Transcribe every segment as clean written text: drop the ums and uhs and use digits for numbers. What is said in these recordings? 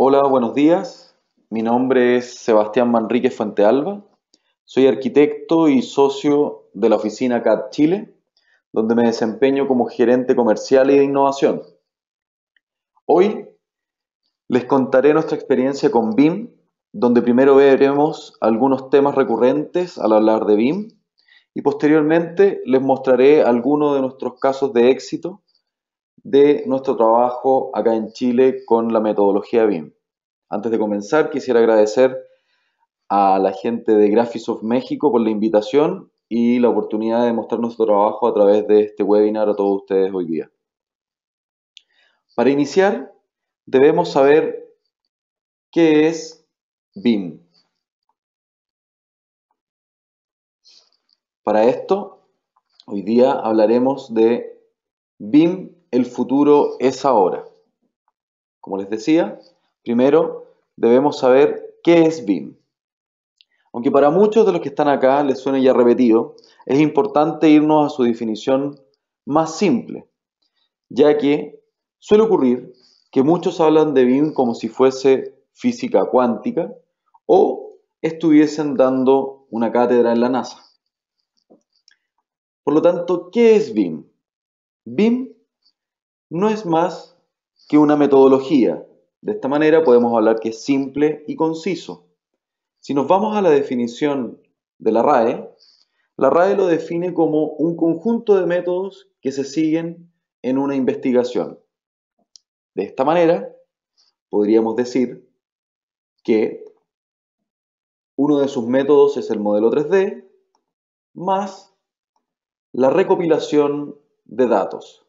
Hola, buenos días. Mi nombre es Sebastián Manrique Fuentealba. Soy arquitecto y socio de la oficina CAD Chile, donde me desempeño como gerente comercial y de innovación. Hoy les contaré nuestra experiencia con BIM, donde primero veremos algunos temas recurrentes al hablar de BIM y posteriormente les mostraré algunos de nuestros casos de éxito de nuestro trabajo acá en Chile con la metodología BIM. Antes de comenzar, quisiera agradecer a la gente de Graphisoft México por la invitación y la oportunidad de mostrar nuestro trabajo a través de este webinar a todos ustedes hoy día. Para iniciar, debemos saber qué es BIM. Para esto, hoy día hablaremos de BIM, el futuro es ahora. Como les decía, primero debemos saber qué es BIM. Aunque para muchos de los que están acá les suene ya repetido, es importante irnos a su definición más simple, ya que suele ocurrir que muchos hablan de BIM como si fuese física cuántica o estuviesen dando una cátedra en la NASA. Por lo tanto, ¿qué es BIM? BIM no es más que una metodología. De esta manera podemos hablar que es simple y conciso. Si nos vamos a la definición de la RAE lo define como un conjunto de métodos que se siguen en una investigación. De esta manera, podríamos decir que uno de sus métodos es el modelo 3D más la recopilación de datos.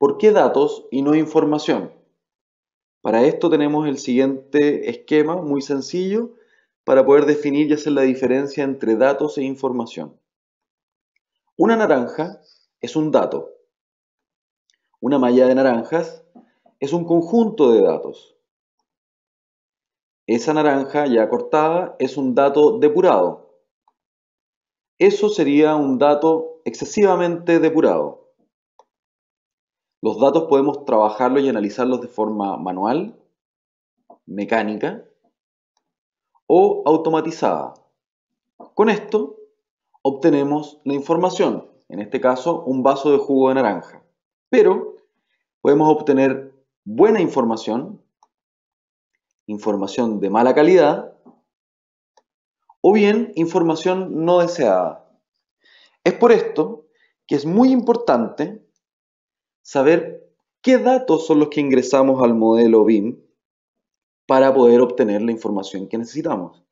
¿Por qué datos y no información? Para esto tenemos el siguiente esquema muy sencillo para poder definir y hacer la diferencia entre datos e información. Una naranja es un dato. Una malla de naranjas es un conjunto de datos. Esa naranja ya cortada es un dato depurado. Eso sería un dato excesivamente depurado. Los datos podemos trabajarlos y analizarlos de forma manual, mecánica o automatizada. Con esto obtenemos la información, en este caso un vaso de jugo de naranja. Pero podemos obtener buena información, información de mala calidad o bien información no deseada. Es por esto que es muy importante saber qué datos son los que ingresamos al modelo BIM para poder obtener la información que necesitamos.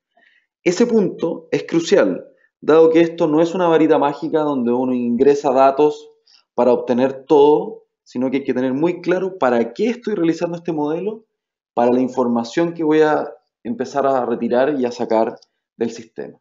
Ese punto es crucial, dado que esto no es una varita mágica donde uno ingresa datos para obtener todo, sino que hay que tener muy claro para qué estoy realizando este modelo, para la información que voy a empezar a retirar y a sacar del sistema.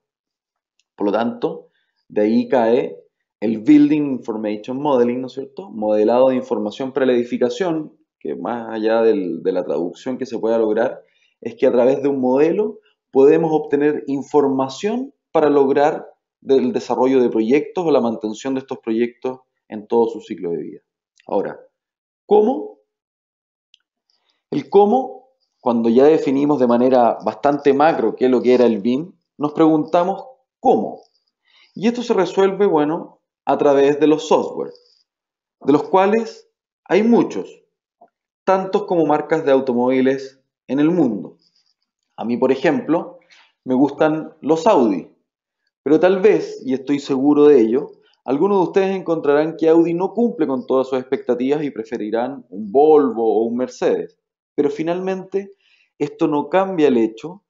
Por lo tanto, de ahí cae el Building Information Modeling, ¿no es cierto? Modelado de información para la edificación, que más allá de la traducción que se pueda lograr, es que a través de un modelo podemos obtener información para lograr el desarrollo de proyectos o la mantención de estos proyectos en todo su ciclo de vida. Ahora, ¿cómo? El cómo, cuando ya definimos de manera bastante macro qué es lo que era el BIM, nos preguntamos cómo. Y esto se resuelve, bueno, a través de los software, de los cuales hay muchos, tantos como marcas de automóviles en el mundo. A mí, por ejemplo, me gustan los Audi, pero tal vez, y estoy seguro de ello, algunos de ustedes encontrarán que Audi no cumple con todas sus expectativas y preferirán un Volvo o un Mercedes. Pero finalmente, esto no cambia el hecho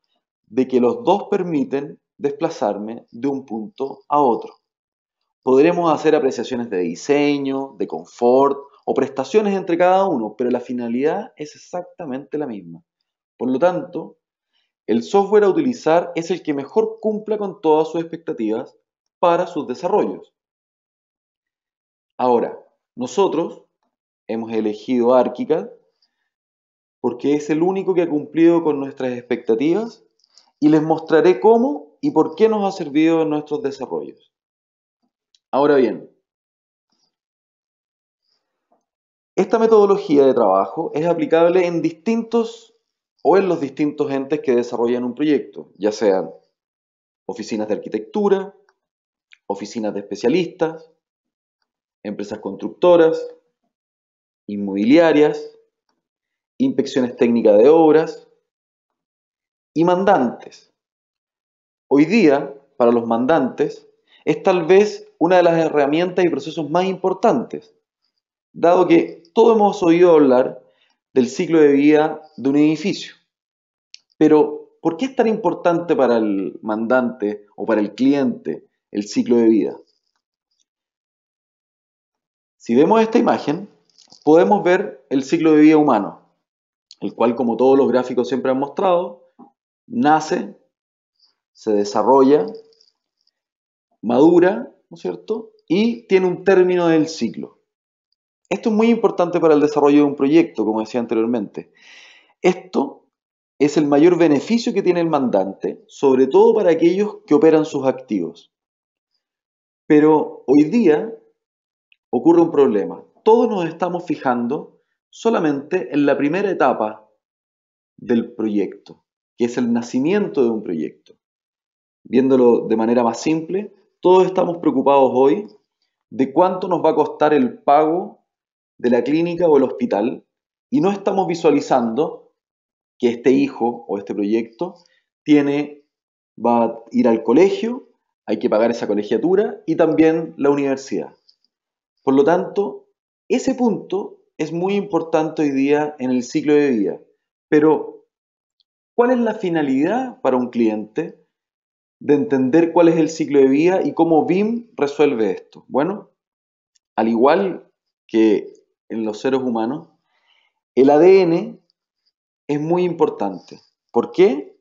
de que los dos permiten desplazarme de un punto a otro. Podremos hacer apreciaciones de diseño, de confort o prestaciones entre cada uno, pero la finalidad es exactamente la misma. Por lo tanto, el software a utilizar es el que mejor cumpla con todas sus expectativas para sus desarrollos. Ahora, nosotros hemos elegido ArchiCAD porque es el único que ha cumplido con nuestras expectativas y les mostraré cómo y por qué nos ha servido en nuestros desarrollos. Ahora bien, esta metodología de trabajo es aplicable en distintos o en los distintos entes que desarrollan un proyecto, ya sean oficinas de arquitectura, oficinas de especialistas, empresas constructoras, inmobiliarias, inspecciones técnicas de obras y mandantes. Hoy día, para los mandantes, es tal vez una de las herramientas y procesos más importantes, dado que todos hemos oído hablar del ciclo de vida de un edificio. Pero, ¿por qué es tan importante para el mandante o para el cliente el ciclo de vida? Si vemos esta imagen, podemos ver el ciclo de vida humano, el cual, como todos los gráficos siempre han mostrado, nace, se desarrolla, madura, ¿no es cierto? Y tiene un término del ciclo. Esto es muy importante para el desarrollo de un proyecto, como decía anteriormente. Esto es el mayor beneficio que tiene el mandante, sobre todo para aquellos que operan sus activos. Pero hoy día ocurre un problema. Todos nos estamos fijando solamente en la primera etapa del proyecto, que es el nacimiento de un proyecto. Viéndolo de manera más simple, todos estamos preocupados hoy de cuánto nos va a costar el pago de la clínica o el hospital y no estamos visualizando que este hijo o este proyecto va a ir al colegio, hay que pagar esa colegiatura y también la universidad. Por lo tanto, ese punto es muy importante hoy día en el ciclo de vida. Pero, ¿cuál es la finalidad para un cliente de entender cuál es el ciclo de vida y cómo BIM resuelve esto? Bueno, al igual que en los seres humanos, el ADN es muy importante. ¿Por qué?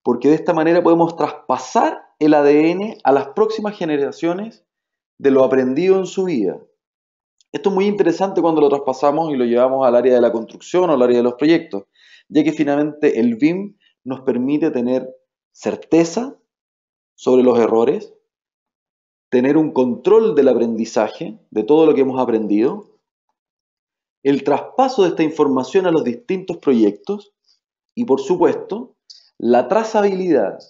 Porque de esta manera podemos traspasar el ADN a las próximas generaciones de lo aprendido en su vida. Esto es muy interesante cuando lo traspasamos y lo llevamos al área de la construcción o al área de los proyectos, ya que finalmente el BIM nos permite tener certeza sobre los errores, tener un control del aprendizaje, de todo lo que hemos aprendido, el traspaso de esta información a los distintos proyectos y, por supuesto, la trazabilidad.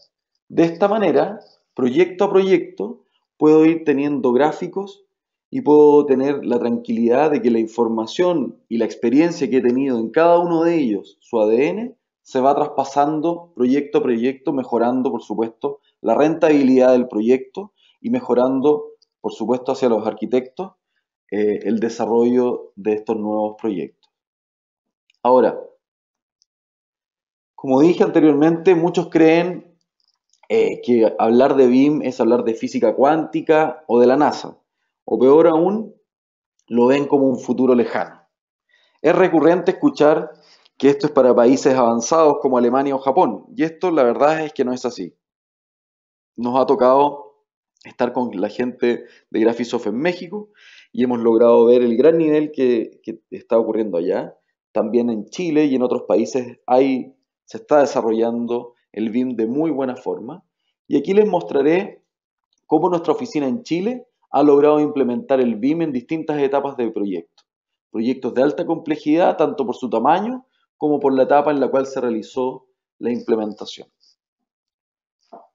De esta manera, proyecto a proyecto, puedo ir teniendo gráficos y puedo tener la tranquilidad de que la información y la experiencia que he tenido en cada uno de ellos, su ADN, se va traspasando proyecto a proyecto, mejorando, por supuesto, la rentabilidad del proyecto y mejorando, por supuesto, hacia los arquitectos, el desarrollo de estos nuevos proyectos. Ahora, como dije anteriormente, muchos creen que hablar de BIM es hablar de física cuántica o de la NASA, o peor aún, lo ven como un futuro lejano. Es recurrente escuchar que esto es para países avanzados como Alemania o Japón, y esto la verdad es que no es así. Nos ha tocado estar con la gente de Graphisoft en México y hemos logrado ver el gran nivel que está ocurriendo allá. También en Chile y en otros países se está desarrollando el BIM de muy buena forma. Y aquí les mostraré cómo nuestra oficina en Chile ha logrado implementar el BIM en distintas etapas del proyecto. Proyectos de alta complejidad, tanto por su tamaño como por la etapa en la cual se realizó la implementación.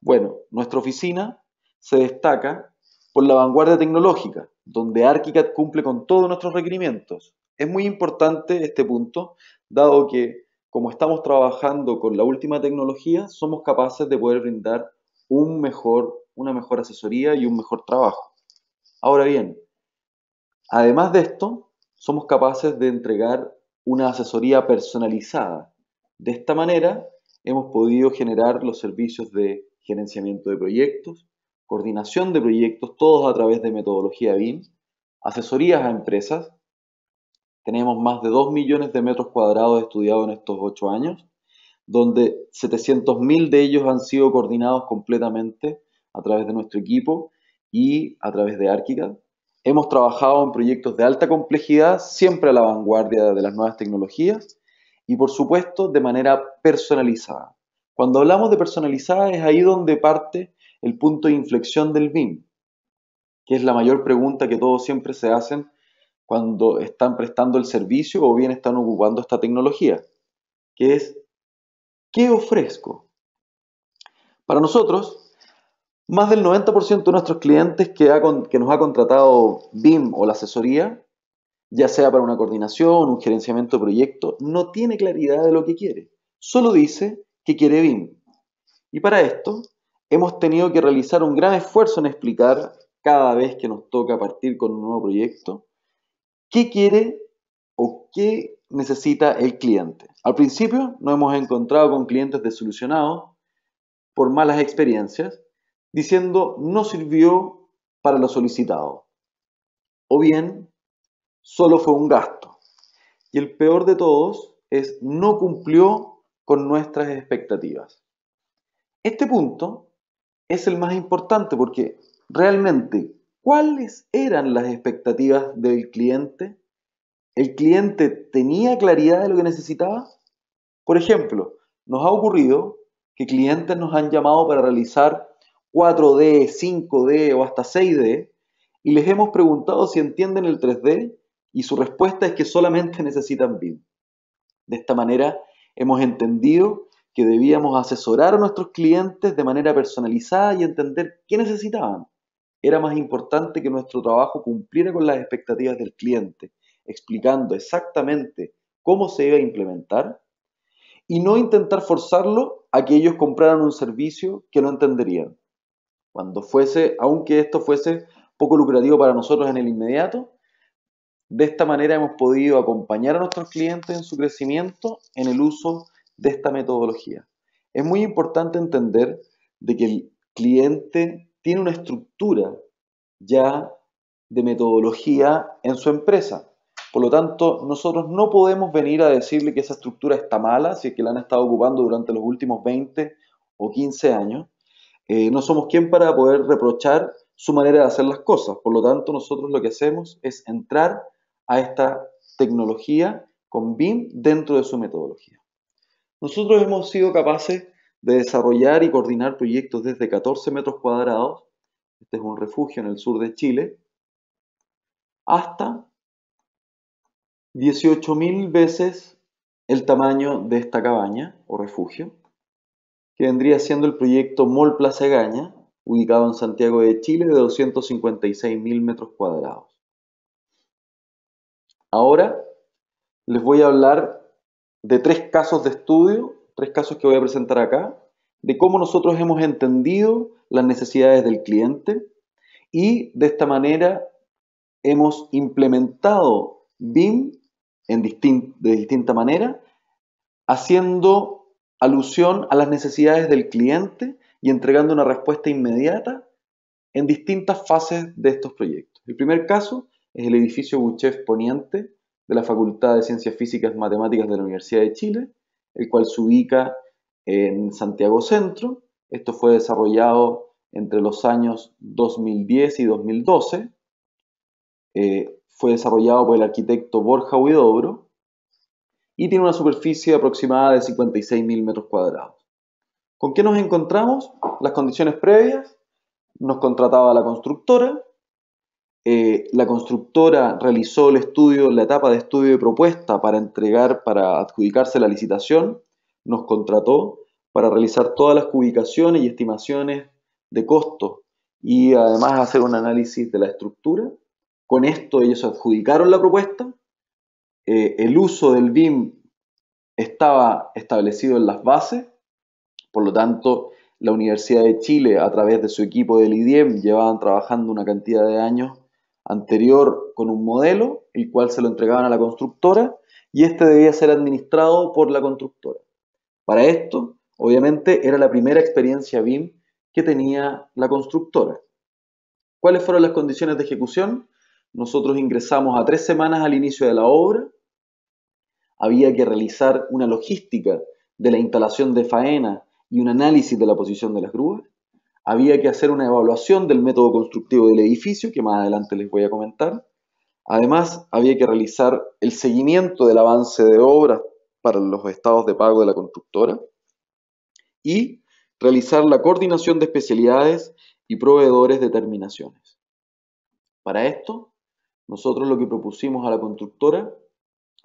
Bueno, nuestra oficina se destaca por la vanguardia tecnológica, donde ArchiCAD cumple con todos nuestros requerimientos. Es muy importante este punto, dado que como estamos trabajando con la última tecnología, somos capaces de poder brindar una mejor asesoría y un mejor trabajo. Ahora bien, además de esto, somos capaces de entregar una asesoría personalizada. De esta manera, hemos podido generar los servicios de gerenciamiento de proyectos, coordinación de proyectos, todos a través de metodología BIM, asesorías a empresas. Tenemos más de 2 millones de metros cuadrados estudiados en estos 8 años, donde 700.000 de ellos han sido coordinados completamente a través de nuestro equipo y a través de ArchiCAD. Hemos trabajado en proyectos de alta complejidad, siempre a la vanguardia de las nuevas tecnologías y, por supuesto, de manera personalizada. Cuando hablamos de personalizada es ahí donde parte el punto de inflexión del BIM, que es la mayor pregunta que todos siempre se hacen cuando están prestando el servicio o bien están ocupando esta tecnología, que es ¿Qué ofrezco? Para nosotros, más del 90% de nuestros clientes que nos ha contratado BIM o la asesoría, ya sea para una coordinación, un gerenciamiento de proyecto, no tiene claridad de lo que quiere. Solo dice que quiere BIM. Y para esto hemos tenido que realizar un gran esfuerzo en explicar cada vez que nos toca partir con un nuevo proyecto qué quiere o qué necesita el cliente. Al principio nos hemos encontrado con clientes desilusionados por malas experiencias, diciendo no sirvió para lo solicitado, o bien solo fue un gasto. Y el peor de todos es no cumplió con nuestras expectativas. Este punto es el más importante porque realmente, ¿cuáles eran las expectativas del cliente? ¿El cliente tenía claridad de lo que necesitaba? Por ejemplo, nos ha ocurrido que clientes nos han llamado para realizar 4D, 5D o hasta 6D y les hemos preguntado si entienden el 3D y su respuesta es que solamente necesitan BIM. De esta manera hemos entendido que debíamos asesorar a nuestros clientes de manera personalizada y entender qué necesitaban. Era más importante que nuestro trabajo cumpliera con las expectativas del cliente, explicando exactamente cómo se iba a implementar y no intentar forzarlo a que ellos compraran un servicio que no entenderían. Aunque esto fuese poco lucrativo para nosotros en el inmediato, de esta manera hemos podido acompañar a nuestros clientes en su crecimiento en el uso de esta metodología. Es muy importante entender de que el cliente tiene una estructura ya de metodología en su empresa. Por lo tanto, nosotros no podemos venir a decirle que esa estructura está mala si es que la han estado ocupando durante los últimos 20 o 15 años. No somos quien para poder reprochar su manera de hacer las cosas. Por lo tanto, nosotros lo que hacemos es entrar a esta tecnología con BIM dentro de su metodología. Nosotros hemos sido capaces de desarrollar y coordinar proyectos desde 14 metros cuadrados, este es un refugio en el sur de Chile, hasta 18.000 veces el tamaño de esta cabaña o refugio, que vendría siendo el proyecto Mall Plaza Egaña, ubicado en Santiago de Chile, de 256.000 metros cuadrados. Ahora les voy a hablar de 3 casos de estudio, 3 casos que voy a presentar acá, de cómo nosotros hemos entendido las necesidades del cliente y de esta manera hemos implementado BIM de distinta manera, haciendo alusión a las necesidades del cliente y entregando una respuesta inmediata en distintas fases de estos proyectos. El primer caso es el edificio Buchef Poniente de la Facultad de Ciencias Físicas y Matemáticas de la Universidad de Chile, el cual se ubica en Santiago Centro. Esto fue desarrollado entre los años 2010 y 2012. Fue desarrollado por el arquitecto Borja Huidobro y tiene una superficie aproximada de 56.000 metros cuadrados. ¿Con qué nos encontramos? Las condiciones previas. Nos contrataba la constructora. La constructora realizó la etapa de estudio de propuesta para adjudicarse la licitación. Nos contrató para realizar todas las ubicaciones y estimaciones de costo y además hacer un análisis de la estructura. Con esto ellos adjudicaron la propuesta. El uso del BIM estaba establecido en las bases, por lo tanto, la Universidad de Chile, a través de su equipo del IDIEM, llevaban trabajando una cantidad de años anterior con un modelo, el cual se lo entregaban a la constructora, y este debía ser administrado por la constructora. Para esto, obviamente, era la primera experiencia BIM que tenía la constructora. ¿Cuáles fueron las condiciones de ejecución? Nosotros ingresamos a 3 semanas al inicio de la obra. Había que realizar una logística de la instalación de faena y un análisis de la posición de las grúas. Había que hacer una evaluación del método constructivo del edificio, que más adelante les voy a comentar. Además, había que realizar el seguimiento del avance de obras para los estados de pago de la constructora y realizar la coordinación de especialidades y proveedores de terminaciones. Para esto, nosotros lo que propusimos a la constructora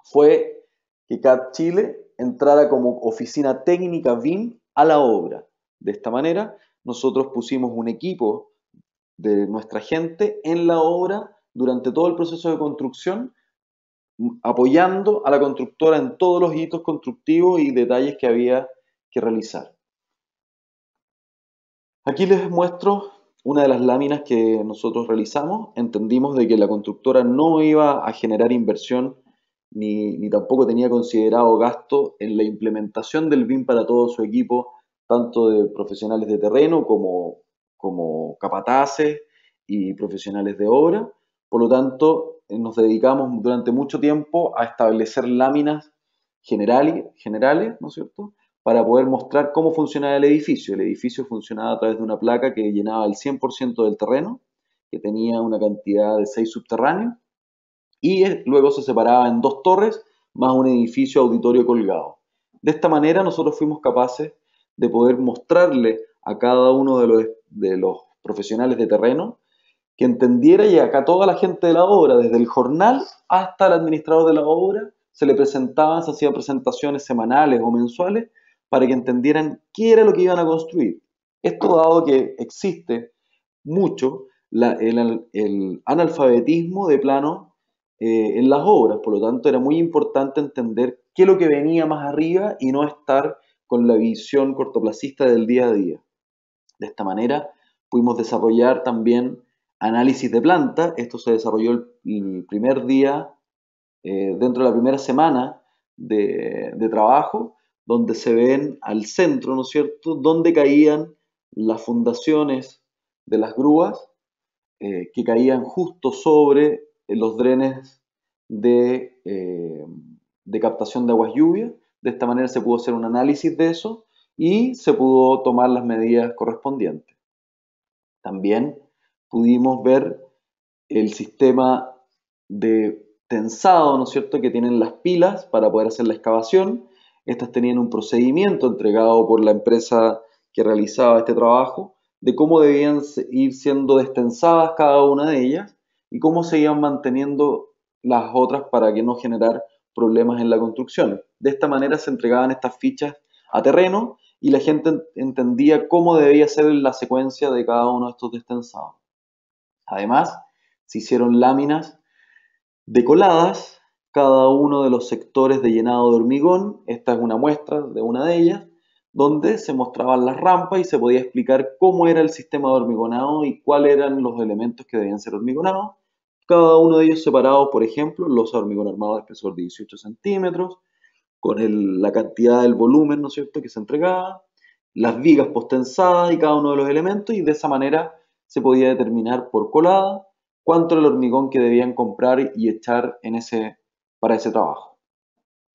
fue que CAD Chile entrara como oficina técnica BIM a la obra. De esta manera, nosotros pusimos un equipo de nuestra gente en la obra durante todo el proceso de construcción, apoyando a la constructora en todos los hitos constructivos y detalles que había que realizar. Aquí les muestro una de las láminas que nosotros realizamos. Entendimos de que la constructora no iba a generar inversión ni tampoco tenía considerado gasto en la implementación del BIM para todo su equipo, tanto de profesionales de terreno como capataces y profesionales de obra. Por lo tanto, nos dedicamos durante mucho tiempo a establecer láminas generales, ¿no es cierto?, para poder mostrar cómo funcionaba el edificio. El edificio funcionaba a través de una placa que llenaba el 100% del terreno, que tenía una cantidad de 6 subterráneos, y luego se separaba en 2 torres más un edificio auditorio colgado. De esta manera nosotros fuimos capaces de poder mostrarle a cada uno de los profesionales de terreno que entendiera, y acá toda la gente de la obra, desde el jornal hasta el administrador de la obra, se le presentaban, se hacían presentaciones semanales o mensuales para que entendieran qué era lo que iban a construir. Esto dado que existe mucho el analfabetismo de plano en las obras, por lo tanto era muy importante entender qué es lo que venía más arriba y no estar con la visión cortoplacista del día a día. De esta manera pudimos desarrollar también análisis de planta. Esto se desarrolló el primer día, dentro de la primera semana de trabajo, donde se ven al centro, ¿no es cierto?, donde caían las fundaciones de las grúas, que caían justo sobre los drenes de captación de aguas lluvias. De esta manera se pudo hacer un análisis de eso y se pudo tomar las medidas correspondientes. También pudimos ver el sistema de tensado, ¿no es cierto?, que tienen las pilas para poder hacer la excavación. Estas tenían un procedimiento entregado por la empresa que realizaba este trabajo de cómo debían ir siendo destensadas cada una de ellas y cómo se iban manteniendo las otras para que no generar problemas en la construcción. De esta manera se entregaban estas fichas a terreno y la gente entendía cómo debía ser la secuencia de cada uno de estos destensados. Además, se hicieron láminas decoladas, cada uno de los sectores de llenado de hormigón. Esta es una muestra de una de ellas, donde se mostraban las rampas y se podía explicar cómo era el sistema de hormigonado y cuáles eran los elementos que debían ser hormigonados. Cada uno de ellos separado, por ejemplo, los hormigón armado de espesor de 18 centímetros, con la cantidad del volumen, ¿no es cierto?, que se entregaba, las vigas postensadas y cada uno de los elementos, y de esa manera se podía determinar por colada cuánto era el hormigón que debían comprar y echar para ese trabajo.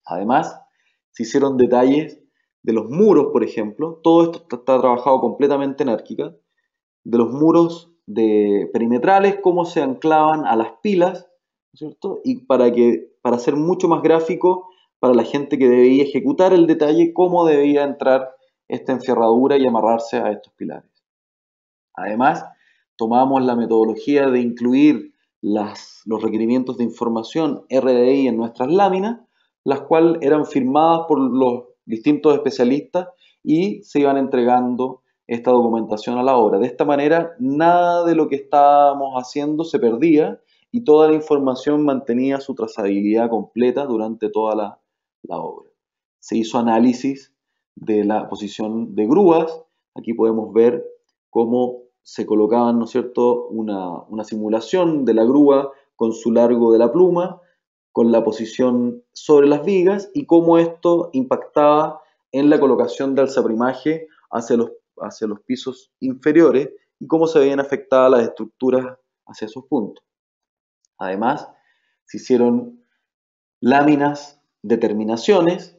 Además, se hicieron detalles de los muros, por ejemplo. Todo esto está trabajado completamente en Árquica. De los muros perimetrales, cómo se anclaban a las pilas, ¿no es cierto? Y para ser mucho más gráfico para la gente que debía ejecutar el detalle, cómo debía entrar esta enferradura y amarrarse a estos pilares. Además, tomamos la metodología de incluir los requerimientos de información RDI en nuestras láminas, las cuales eran firmadas por los distintos especialistas y se iban entregando esta documentación a la obra. De esta manera, nada de lo que estábamos haciendo se perdía y toda la información mantenía su trazabilidad completa durante toda la obra. Se hizo análisis de la posición de grúas. Aquí podemos ver cómo se colocaban, ¿no es cierto?, una simulación de la grúa con su largo de la pluma, con la posición sobre las vigas y cómo esto impactaba en la colocación de alzaprimaje hacia los pisos inferiores y cómo se veían afectadas las estructuras hacia esos puntos. Además, se hicieron láminas de terminaciones.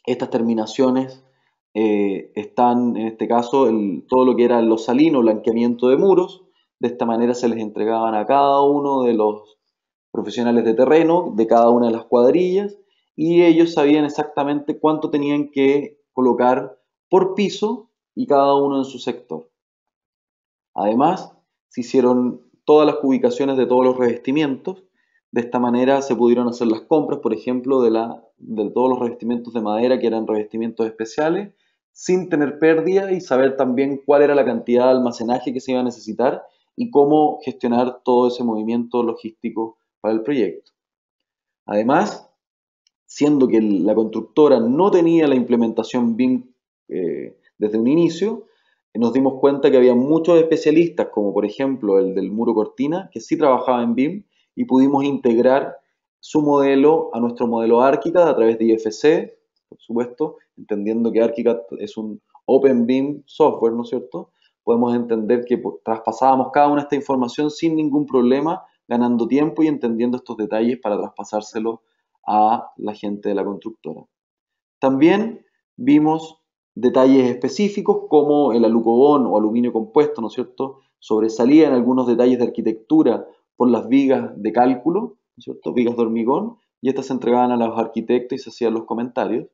Estas terminaciones están, en este caso, todo lo que era el losalino, blanqueamiento de muros. De esta manera se les entregaban a cada uno de los profesionales de terreno, de cada una de las cuadrillas, y ellos sabían exactamente cuánto tenían que colocar por piso y cada uno en su sector. Además, se hicieron todas las ubicaciones de todos los revestimientos. De esta manera se pudieron hacer las compras, por ejemplo, de todos los revestimientos de madera que eran revestimientos especiales, sin tener pérdida y saber también cuál era la cantidad de almacenaje que se iba a necesitar y cómo gestionar todo ese movimiento logístico para el proyecto. Además, siendo que la constructora no tenía la implementación BIM desde un inicio, nos dimos cuenta que había muchos especialistas, como por ejemplo el del muro cortina, que sí trabajaba en BIM y pudimos integrar su modelo a nuestro modelo ArchiCAD a través de IFC, por supuesto, entendiendo que ArchiCAD es un Open BIM software, ¿no es cierto? Podemos entender que traspasábamos cada una de esta información sin ningún problema, ganando tiempo y entendiendo estos detalles para traspasárselo a la gente de la constructora. También vimos detalles específicos como el alucobón o aluminio compuesto, ¿no es cierto? Sobresalía en algunos detalles de arquitectura por las vigas de cálculo, ¿no es cierto? Vigas de hormigón, y estas se entregaban a los arquitectos y se hacían los comentarios.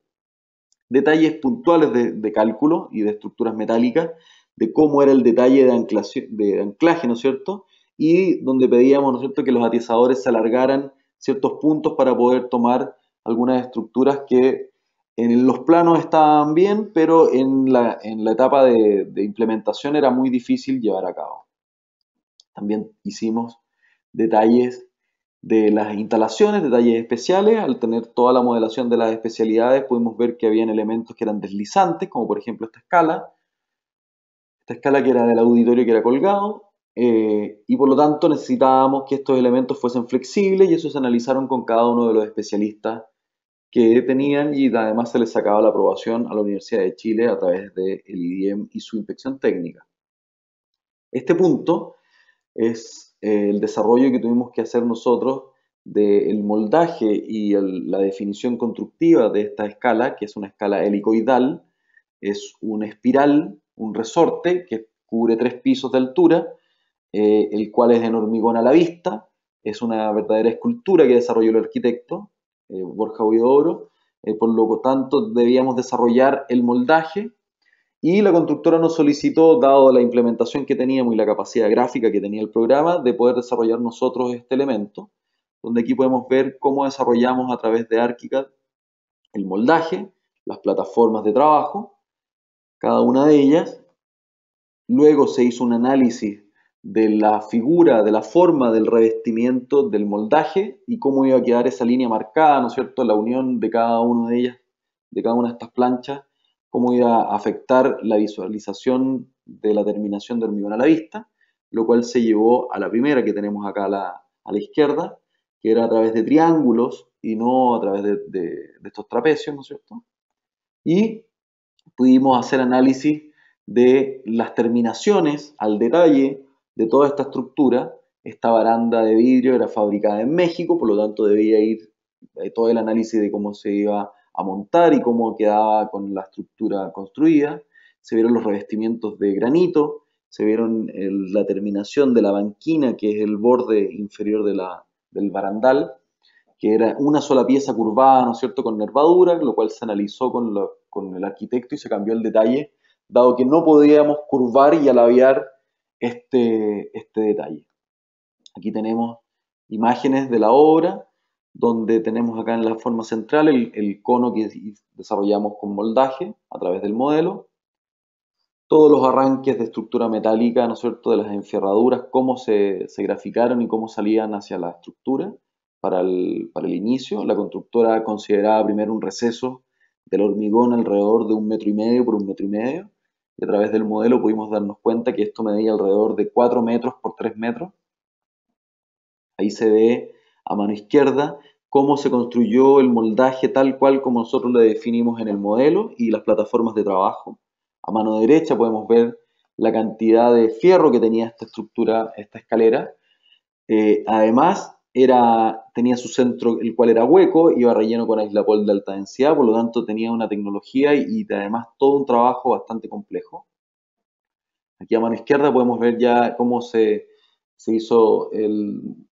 Detalles puntuales de cálculo y de estructuras metálicas, de cómo era el detalle de anclaje, ¿no es cierto? Y donde pedíamos, ¿no es cierto?, que los atizadores se alargaran ciertos puntos para poder tomar algunas estructuras que en los planos estaban bien, pero en la etapa de implementación era muy difícil llevar a cabo. También hicimos detalles de las instalaciones, detalles especiales. Al tener toda la modelación de las especialidades, pudimos ver que habían elementos que eran deslizantes, como por ejemplo esta escala que era del auditorio que era colgado, y por lo tanto necesitábamos que estos elementos fuesen flexibles y eso se analizaron con cada uno de los especialistas que tenían y además se les sacaba la aprobación a la Universidad de Chile a través del IDIEM y su inspección técnica. Este punto es el desarrollo que tuvimos que hacer nosotros del moldaje y la definición constructiva de esta escala, que es una escala helicoidal, es una espiral, un resorte que cubre 3 pisos de altura, el cual es en hormigón a la vista, es una verdadera escultura que desarrolló el arquitecto Borja Huidobro, por lo tanto debíamos desarrollar el moldaje y la constructora nos solicitó, dado la implementación que teníamos y la capacidad gráfica que tenía el programa, de poder desarrollar nosotros este elemento, donde aquí podemos ver cómo desarrollamos a través de ArchiCAD el moldaje, las plataformas de trabajo, cada una de ellas. Luego se hizo un análisis de la figura, de la forma del revestimiento, del moldaje y cómo iba a quedar esa línea marcada, ¿no es cierto?, la unión de cada una de ellas, de cada una de estas planchas, cómo iba a afectar la visualización de la terminación de hormigón a la vista, lo cual se llevó a la primera que tenemos acá a la izquierda, que era a través de triángulos y no a través de estos trapecios, ¿no es cierto? Y pudimos hacer análisis de las terminaciones al detalle de toda esta estructura. Esta baranda de vidrio era fabricada en México, por lo tanto debía ir todo el análisis de cómo se iba a montar y cómo quedaba con la estructura construida. Se vieron los revestimientos de granito, se vieron la terminación de la banquina, que es el borde inferior del barandal, que era una sola pieza curvada, ¿no es cierto?, con nervadura, lo cual se analizó con el arquitecto y se cambió el detalle, dado que no podíamos curvar y alaviar este detalle. Aquí tenemos imágenes de la obra, donde tenemos acá en la forma central el cono que desarrollamos con moldaje a través del modelo, todos los arranques de estructura metálica, ¿no es cierto?, de las enferraduras, cómo se graficaron y cómo salían hacia la estructura para el inicio. La constructora consideraba primero un receso del hormigón alrededor de 1,5 metros por 1,5 metros, y a través del modelo pudimos darnos cuenta que esto medía alrededor de 4 metros por 3 metros. Ahí se ve a mano izquierda cómo se construyó el moldaje tal cual como nosotros lo definimos en el modelo y las plataformas de trabajo. A mano derecha podemos ver la cantidad de fierro que tenía esta estructura, esta escalera. Además, tenía su centro, el cual era hueco, iba relleno con aislapol de alta densidad, por lo tanto tenía una tecnología y además todo un trabajo bastante complejo. Aquí a mano izquierda podemos ver ya cómo se hizo el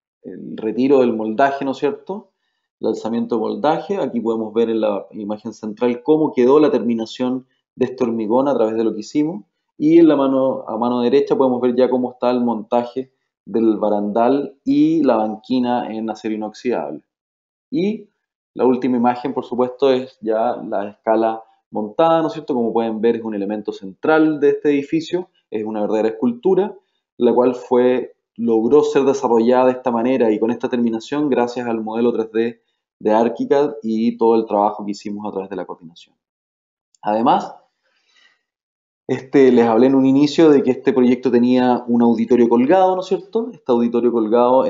retiro del moldaje, ¿no es cierto?, el alzamiento de moldaje. Aquí podemos ver en la imagen central cómo quedó la terminación de este hormigón a través de lo que hicimos. Y a mano derecha podemos ver ya cómo está el montaje del barandal y la banquina en acero inoxidable. Y la última imagen, por supuesto, es ya la escala montada, ¿no es cierto? Como pueden ver, es un elemento central de este edificio, es una verdadera escultura, la cual logró ser desarrollada de esta manera y con esta terminación gracias al modelo 3D de ArchiCAD y todo el trabajo que hicimos a través de la coordinación. Además, les hablé en un inicio de que este proyecto tenía un auditorio colgado, ¿no es cierto? Este auditorio colgado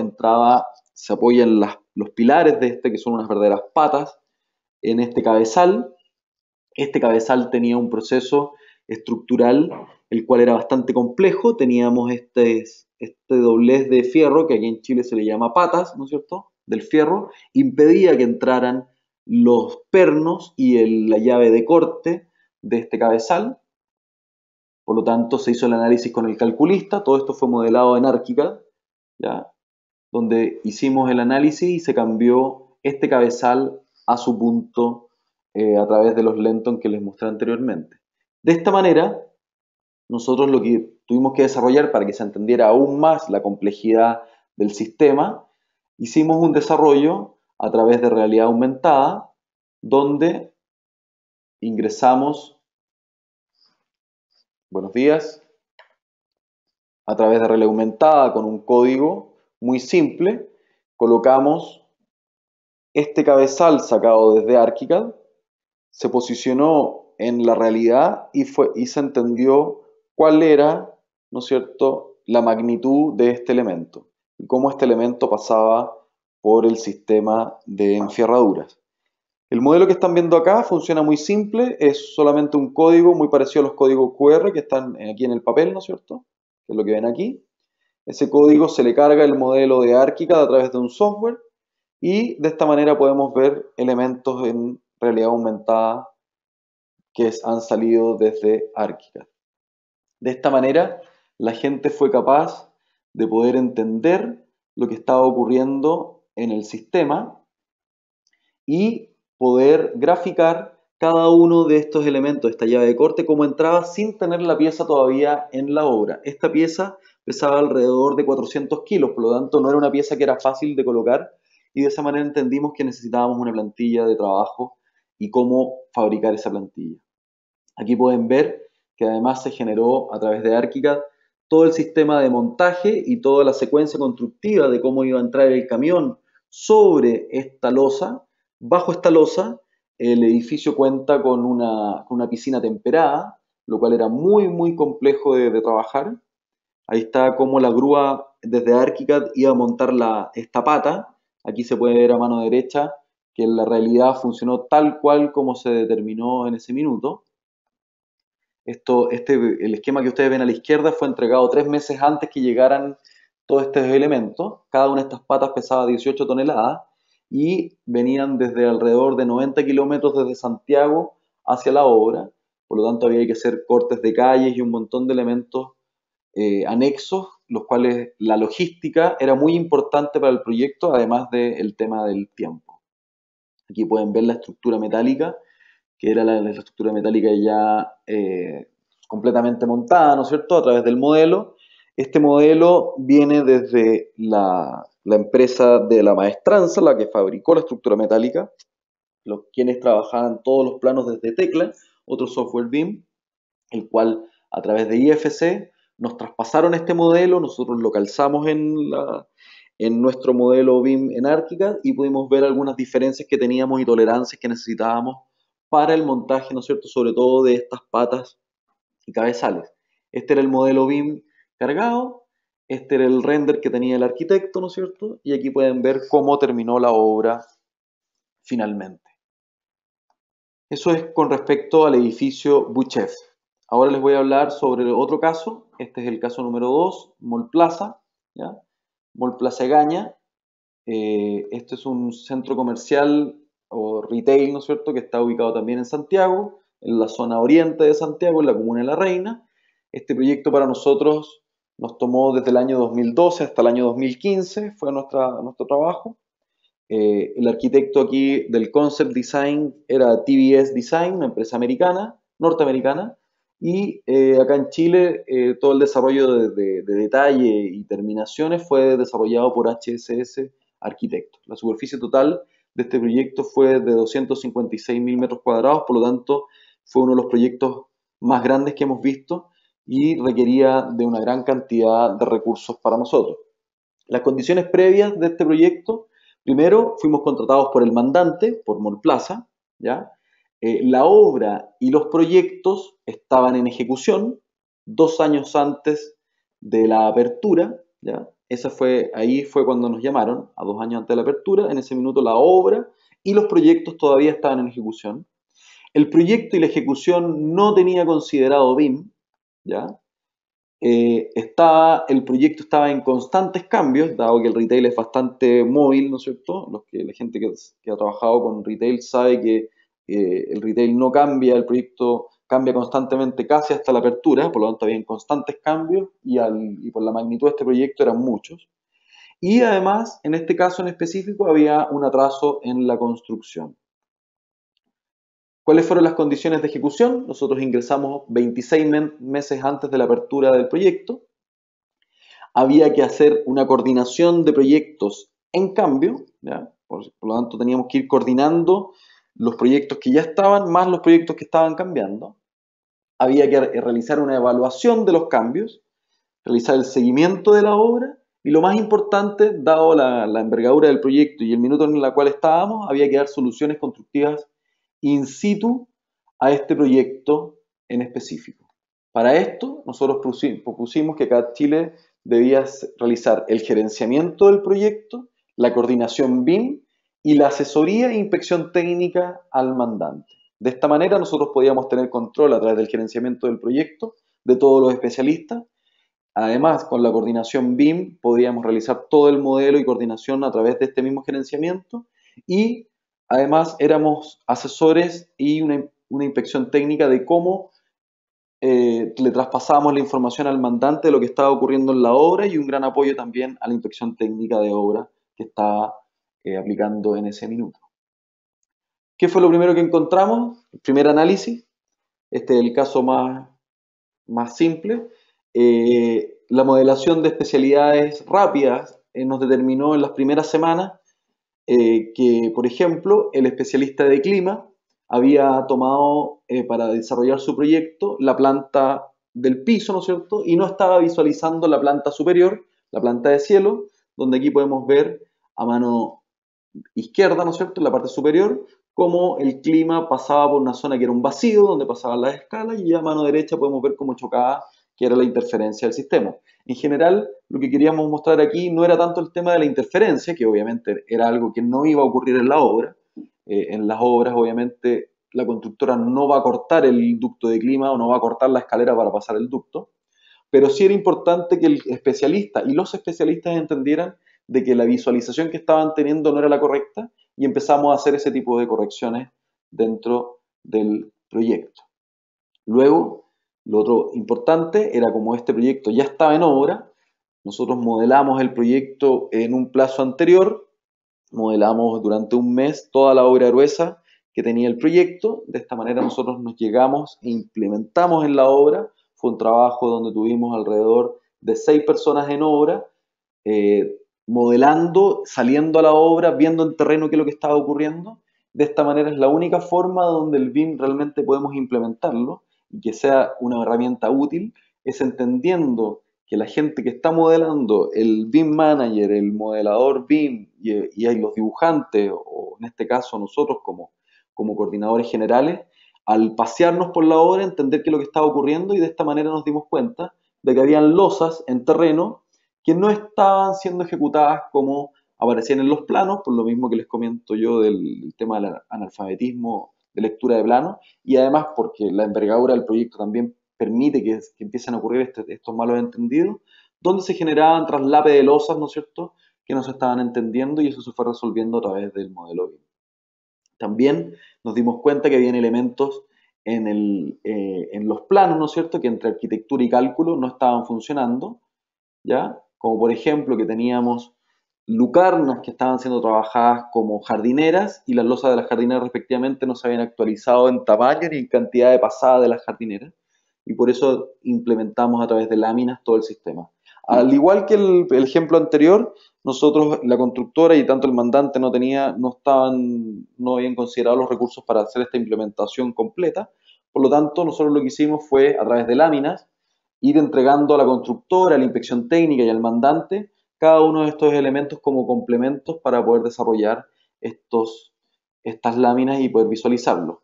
se apoya en los pilares de que son unas verdaderas patas, en este cabezal. Este cabezal tenía un proceso estructural, el cual era bastante complejo. Teníamos este doblez de fierro, que aquí en Chile se le llama patas, ¿no es cierto?, del fierro, impedía que entraran los pernos y la llave de corte de este cabezal. Por lo tanto, se hizo el análisis con el calculista. Todo esto fue modelado en ArchiCAD, ¿ya?, donde hicimos el análisis y se cambió este cabezal a su punto a través de los Lenton que les mostré anteriormente. De esta manera, nosotros lo que tuvimos que desarrollar para que se entendiera aún más la complejidad del sistema, hicimos un desarrollo a través de realidad aumentada, donde ingresamos, buenos días, a través de realidad aumentada con un código muy simple, colocamos este cabezal sacado desde ArchiCAD, se posicionó en la realidad y se entendió cuál era, ¿no es cierto?, la magnitud de este elemento y cómo este elemento pasaba por el sistema de enfierraduras. El modelo que están viendo acá funciona muy simple, es solamente un código muy parecido a los códigos QR que están aquí en el papel, ¿no es cierto?, que es lo que ven aquí. Ese código se le carga el modelo de ArchiCAD a través de un software y de esta manera podemos ver elementos en realidad aumentada que han salido desde ArchiCAD. De esta manera, la gente fue capaz de poder entender lo que estaba ocurriendo en el sistema y poder graficar cada uno de estos elementos, esta llave de corte, cómo entraba sin tener la pieza todavía en la obra. Esta pieza pesaba alrededor de 400 kilos, por lo tanto no era una pieza que era fácil de colocar y de esa manera entendimos que necesitábamos una plantilla de trabajo y cómo fabricar esa plantilla. Aquí pueden ver que además se generó a través de ArchiCAD todo el sistema de montaje y toda la secuencia constructiva de cómo iba a entrar el camión sobre esta losa. Bajo esta losa, el edificio cuenta con una piscina temperada, lo cual era muy complejo de trabajar. Ahí está cómo la grúa desde ArchiCAD iba a montar esta pata. Aquí se puede ver a mano derecha que en la realidad funcionó tal cual como se determinó en ese minuto. El esquema que ustedes ven a la izquierda fue entregado 3 meses antes que llegaran todos estos elementos. Cada una de estas patas pesaba 18 toneladas y venían desde alrededor de 90 kilómetros desde Santiago hacia la obra. Por lo tanto, había que hacer cortes de calles y un montón de elementos anexos, los cuales la logística era muy importante para el proyecto, además del tema del tiempo. Aquí pueden ver la estructura metálica, que era la estructura metálica ya completamente montada, ¿no es cierto?, a través del modelo. Este modelo viene desde la empresa de la maestranza, la que fabricó la estructura metálica, quienes trabajaban todos los planos desde Tecla, otro software BIM, el cual a través de IFC nos traspasaron este modelo, nosotros lo calzamos en nuestro modelo BIM en ArchiCAD y pudimos ver algunas diferencias que teníamos y tolerancias que necesitábamos para el montaje, ¿no es cierto?, sobre todo de estas patas y cabezales. Este era el modelo BIM cargado, este era el render que tenía el arquitecto, ¿no es cierto?, y aquí pueden ver cómo terminó la obra finalmente. Eso es con respecto al edificio Buchef. Ahora les voy a hablar sobre otro caso. Este es el caso número 2, Mall Plaza, ¿ya? Mall Plaza Egaña. Este es un centro comercial o retail, ¿no es cierto?, que está ubicado también en Santiago, en la zona oriente de Santiago, en la comuna de La Reina. Este proyecto para nosotros nos tomó desde el año 2012 hasta el año 2015, fue nuestro trabajo. El arquitecto aquí del concept design era TBS Design, una empresa norteamericana, Y acá en Chile todo el desarrollo de detalle y terminaciones fue desarrollado por HSS Arquitectos. La superficie total de este proyecto fue de 256.000 metros cuadrados, por lo tanto fue uno de los proyectos más grandes que hemos visto y requería de una gran cantidad de recursos para nosotros. Las condiciones previas de este proyecto: primero, fuimos contratados por el mandante, por Mallplaza, ¿ya? La obra y los proyectos estaban en ejecución 2 años antes de la apertura, ¿ya? Ahí fue cuando nos llamaron, a 2 años antes de la apertura. En ese minuto la obra y los proyectos todavía estaban en ejecución. El proyecto y la ejecución no tenía considerado BIM, ¿ya? El proyecto estaba en constantes cambios, dado que el retail es bastante móvil, ¿no es cierto? La gente que ha trabajado con retail sabe que el retail no cambia, el proyecto cambia constantemente casi hasta la apertura, por lo tanto había constantes cambios y por la magnitud de este proyecto eran muchos. Y además, en este caso en específico, había un atraso en la construcción. ¿Cuáles fueron las condiciones de ejecución? Nosotros ingresamos 26 meses antes de la apertura del proyecto. Había que hacer una coordinación de proyectos en cambio, ¿ya? Por lo tanto teníamos que ir coordinando los proyectos que ya estaban más los proyectos que estaban cambiando. Había que realizar una evaluación de los cambios, realizar el seguimiento de la obra y, lo más importante, dado la envergadura del proyecto y el minuto en el cual estábamos, había que dar soluciones constructivas in situ a este proyecto en específico. Para esto, nosotros propusimos que cada Chile debía realizar el gerenciamiento del proyecto, la coordinación BIM y la asesoría e inspección técnica al mandante. De esta manera nosotros podíamos tener control a través del gerenciamiento del proyecto de todos los especialistas. Además, con la coordinación BIM podíamos realizar todo el modelo y coordinación a través de este mismo gerenciamiento, y además éramos asesores y una inspección técnica de cómo le traspasábamos la información al mandante de lo que estaba ocurriendo en la obra, y un gran apoyo también a la inspección técnica de obra que estaba aplicando en ese minuto. ¿Qué fue lo primero que encontramos? El primer análisis, este es el caso más simple. La modelación de especialidades rápidas nos determinó en las primeras semanas que, por ejemplo, el especialista de clima había tomado para desarrollar su proyecto la planta del piso, ¿no es cierto? Y no estaba visualizando la planta superior, la planta de cielo, donde aquí podemos ver a mano izquierda, ¿no es cierto?, en la parte superior, cómo el clima pasaba por una zona que era un vacío, donde pasaban las escalas, y a mano derecha podemos ver cómo chocaba, que era la interferencia del sistema. En general, lo que queríamos mostrar aquí no era tanto el tema de la interferencia, que obviamente era algo que no iba a ocurrir en la obra. En las obras, obviamente, la constructora no va a cortar el ducto de clima o no va a cortar la escalera para pasar el ducto, pero sí era importante que el especialista y los especialistas entendieran de que la visualización que estaban teniendo no era la correcta, y empezamos a hacer ese tipo de correcciones dentro del proyecto. Luego, lo otro importante era, como este proyecto ya estaba en obra, nosotros modelamos el proyecto en un plazo anterior, modelamos durante un mes toda la obra gruesa que tenía el proyecto. De esta manera nosotros nos llegamos e implementamos en la obra. Fue un trabajo donde tuvimos alrededor de 6 personas en obra, modelando, saliendo a la obra, viendo en terreno qué es lo que estaba ocurriendo. De esta manera es la única forma donde el BIM realmente podemos implementarlo y que sea una herramienta útil, es entendiendo que la gente que está modelando, el BIM Manager, el modelador BIM y los dibujantes, o en este caso nosotros como coordinadores generales, al pasearnos por la obra, entender qué es lo que estaba ocurriendo, y de esta manera nos dimos cuenta de que habían losas en terreno que no estaban siendo ejecutadas como aparecían en los planos, por lo mismo que les comento yo del tema del analfabetismo de lectura de planos, y además porque la envergadura del proyecto también permite que empiecen a ocurrir estos malos entendidos, donde se generaban traslape de losas, ¿no es cierto?, que no se estaban entendiendo, y eso se fue resolviendo a través del modelo BIM. También nos dimos cuenta que habían elementos en los planos, ¿no es cierto?, que entre arquitectura y cálculo no estaban funcionando, ¿ya? Como por ejemplo que teníamos lucarnas que estaban siendo trabajadas como jardineras, y las losas de las jardineras respectivamente no se habían actualizado en tamaño ni en cantidad de pasada de las jardineras. y por eso implementamos a través de láminas todo el sistema. Al igual que el ejemplo anterior, nosotros, la constructora y tanto el mandante no habían considerado los recursos para hacer esta implementación completa. Por lo tanto, nosotros lo que hicimos fue, a través de láminas, ir entregando a la constructora, a la inspección técnica y al mandante cada uno de estos elementos como complementos para poder desarrollar estas láminas y poder visualizarlo.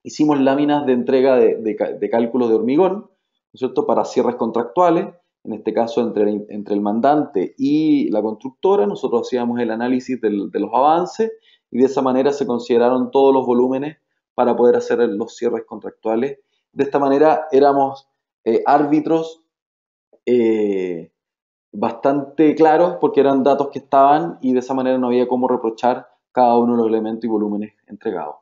Hicimos láminas de entrega de cálculos de hormigón, ¿no es cierto?, para cierres contractuales, en este caso entre el mandante y la constructora. Nosotros hacíamos el análisis de los avances y de esa manera se consideraron todos los volúmenes para poder hacer los cierres contractuales. De esta manera éramos árbitros eh, bastante claros porque eran datos que estaban y de esa manera no había cómo reprochar cada uno de los elementos y volúmenes entregados.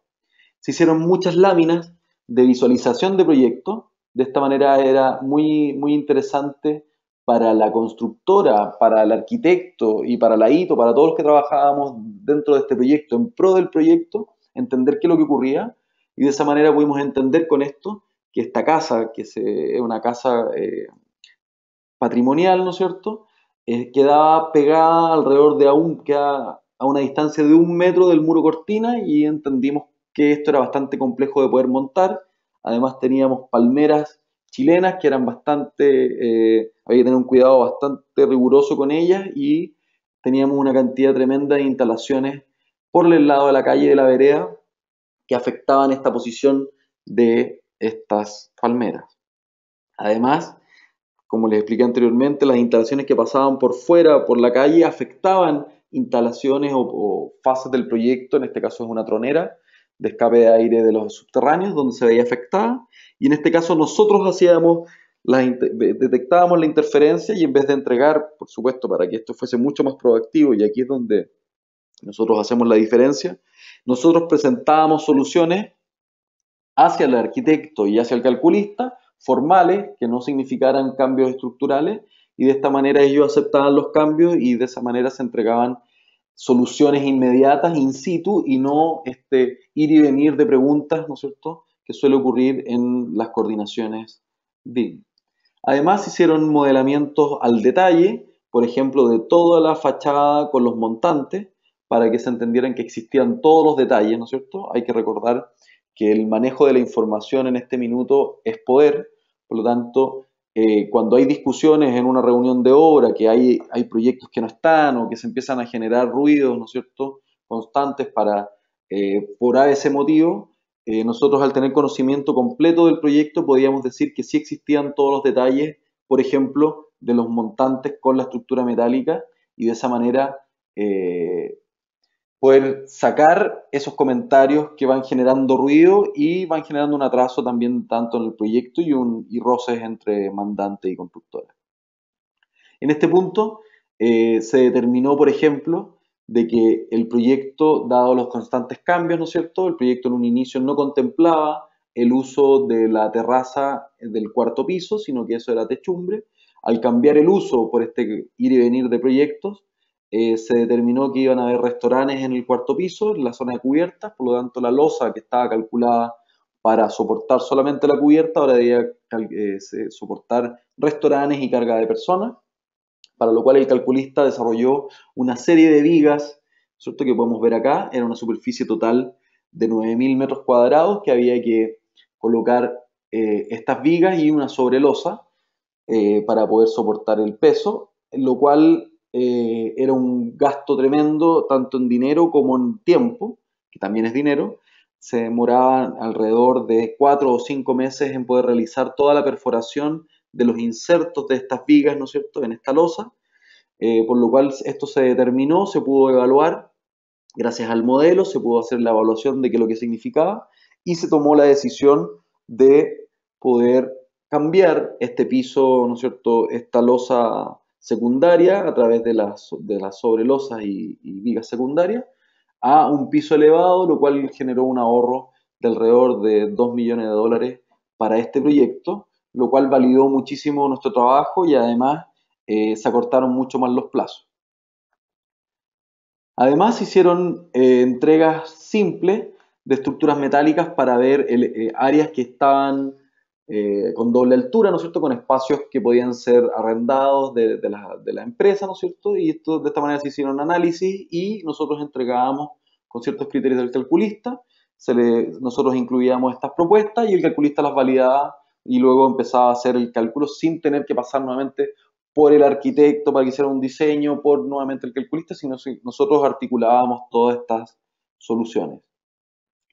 Se hicieron muchas láminas de visualización de proyectos. De esta manera era muy, muy interesante para la constructora, para el arquitecto y para la ITO, para todos los que trabajábamos dentro de este proyecto, en pro del proyecto, entender qué es lo que ocurría y de esa manera pudimos entender con esto que esta casa, es una casa patrimonial, ¿no es cierto?, quedaba pegada alrededor quedaba a una distancia de 1 metro del muro cortina y entendimos que esto era bastante complejo de poder montar. Además teníamos palmeras chilenas que eran había que tener un cuidado bastante riguroso con ellas y teníamos una cantidad tremenda de instalaciones por el lado de la calle de la vereda que afectaban esta posición de estas palmeras. Además, como les expliqué anteriormente, las instalaciones que pasaban por fuera, por la calle, afectaban instalaciones o fases del proyecto. En este caso es una tronera de escape de aire de los subterráneos, donde se veía afectada. Y en este caso nosotros detectábamos la interferencia y en vez de entregar, por supuesto, para que esto fuese mucho más proactivo, y aquí es donde nosotros hacemos la diferencia, nosotros presentábamos soluciones hacia el arquitecto y hacia el calculista, formales, que no significaran cambios estructurales, y de esta manera ellos aceptaban los cambios y de esa manera se entregaban soluciones inmediatas, in situ, y no ir y venir de preguntas, ¿no es cierto?, que suele ocurrir en las coordinaciones BIM. Además, hicieron modelamientos al detalle, por ejemplo, de toda la fachada con los montantes, para que se entendieran que existían todos los detalles, ¿no es cierto? Hay que recordar que el manejo de la información en este minuto es poder, por lo tanto, cuando hay discusiones en una reunión de obra, que hay proyectos que no están o que se empiezan a generar ruidos, ¿no es cierto?, constantes por ese motivo, nosotros al tener conocimiento completo del proyecto podíamos decir que sí existían todos los detalles, por ejemplo, de los montantes con la estructura metálica y de esa manera poder sacar esos comentarios que van generando ruido y van generando un atraso también tanto en el proyecto y roces entre mandante y constructora. En este punto se determinó, por ejemplo, de que el proyecto, dado los constantes cambios, ¿no es cierto?, el proyecto en un inicio no contemplaba el uso de la terraza del cuarto piso, sino que eso era techumbre. Al cambiar el uso por este ir y venir de proyectos, se determinó que iban a haber restaurantes en el cuarto piso, en la zona de cubiertas, por lo tanto la losa que estaba calculada para soportar solamente la cubierta, ahora debía soportar restaurantes y carga de personas, para lo cual el calculista desarrolló una serie de vigas, ¿cierto?, que podemos ver acá. Era una superficie total de 9.000 metros cuadrados que había que colocar estas vigas y una sobrelosa para poder soportar el peso, lo cual era un gasto tremendo tanto en dinero como en tiempo, que también es dinero. Se demoraban alrededor de 4 o 5 meses en poder realizar toda la perforación de los insertos de estas vigas, ¿no es cierto?, en esta losa, por lo cual esto se determinó, se pudo evaluar, gracias al modelo, se pudo hacer la evaluación de qué es lo que significaba y se tomó la decisión de poder cambiar este piso, ¿no es cierto?, esta losa secundaria a través de las sobrelosas y vigas secundarias a un piso elevado, lo cual generó un ahorro de alrededor de 2 millones de dólares para este proyecto, lo cual validó muchísimo nuestro trabajo y además se acortaron mucho más los plazos. Además, se hicieron entregas simples de estructuras metálicas para ver áreas que estaban con doble altura, ¿no es cierto?, con espacios que podían ser arrendados de la empresa, ¿no es cierto?, y esto, de esta manera se hicieron análisis y nosotros entregábamos con ciertos criterios del calculista, nosotros incluíamos estas propuestas y el calculista las validaba y luego empezaba a hacer el cálculo sin tener que pasar nuevamente por el arquitecto para que hiciera un diseño, por nuevamente el calculista, sino que nosotros articulábamos todas estas soluciones.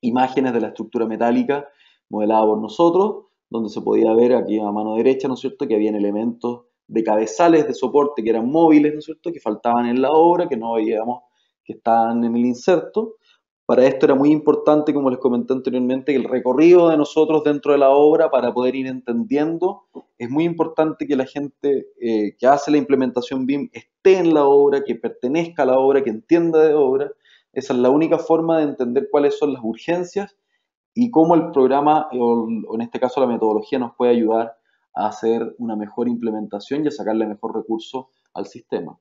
Imágenes de la estructura metálica modelada por nosotros, donde se podía ver aquí a mano derecha, ¿no es cierto?, que habían elementos de cabezales de soporte que eran móviles, ¿no es cierto?, que faltaban en la obra, que no veíamos que estaban en el inserto. Para esto era muy importante, como les comenté anteriormente, que el recorrido de nosotros dentro de la obra para poder ir entendiendo, es muy importante que la gente que hace la implementación BIM esté en la obra, que pertenezca a la obra, que entienda de obra. Esa es la única forma de entender cuáles son las urgencias y cómo el programa, o en este caso la metodología, nos puede ayudar a hacer una mejor implementación y a sacarle mejor recurso al sistema.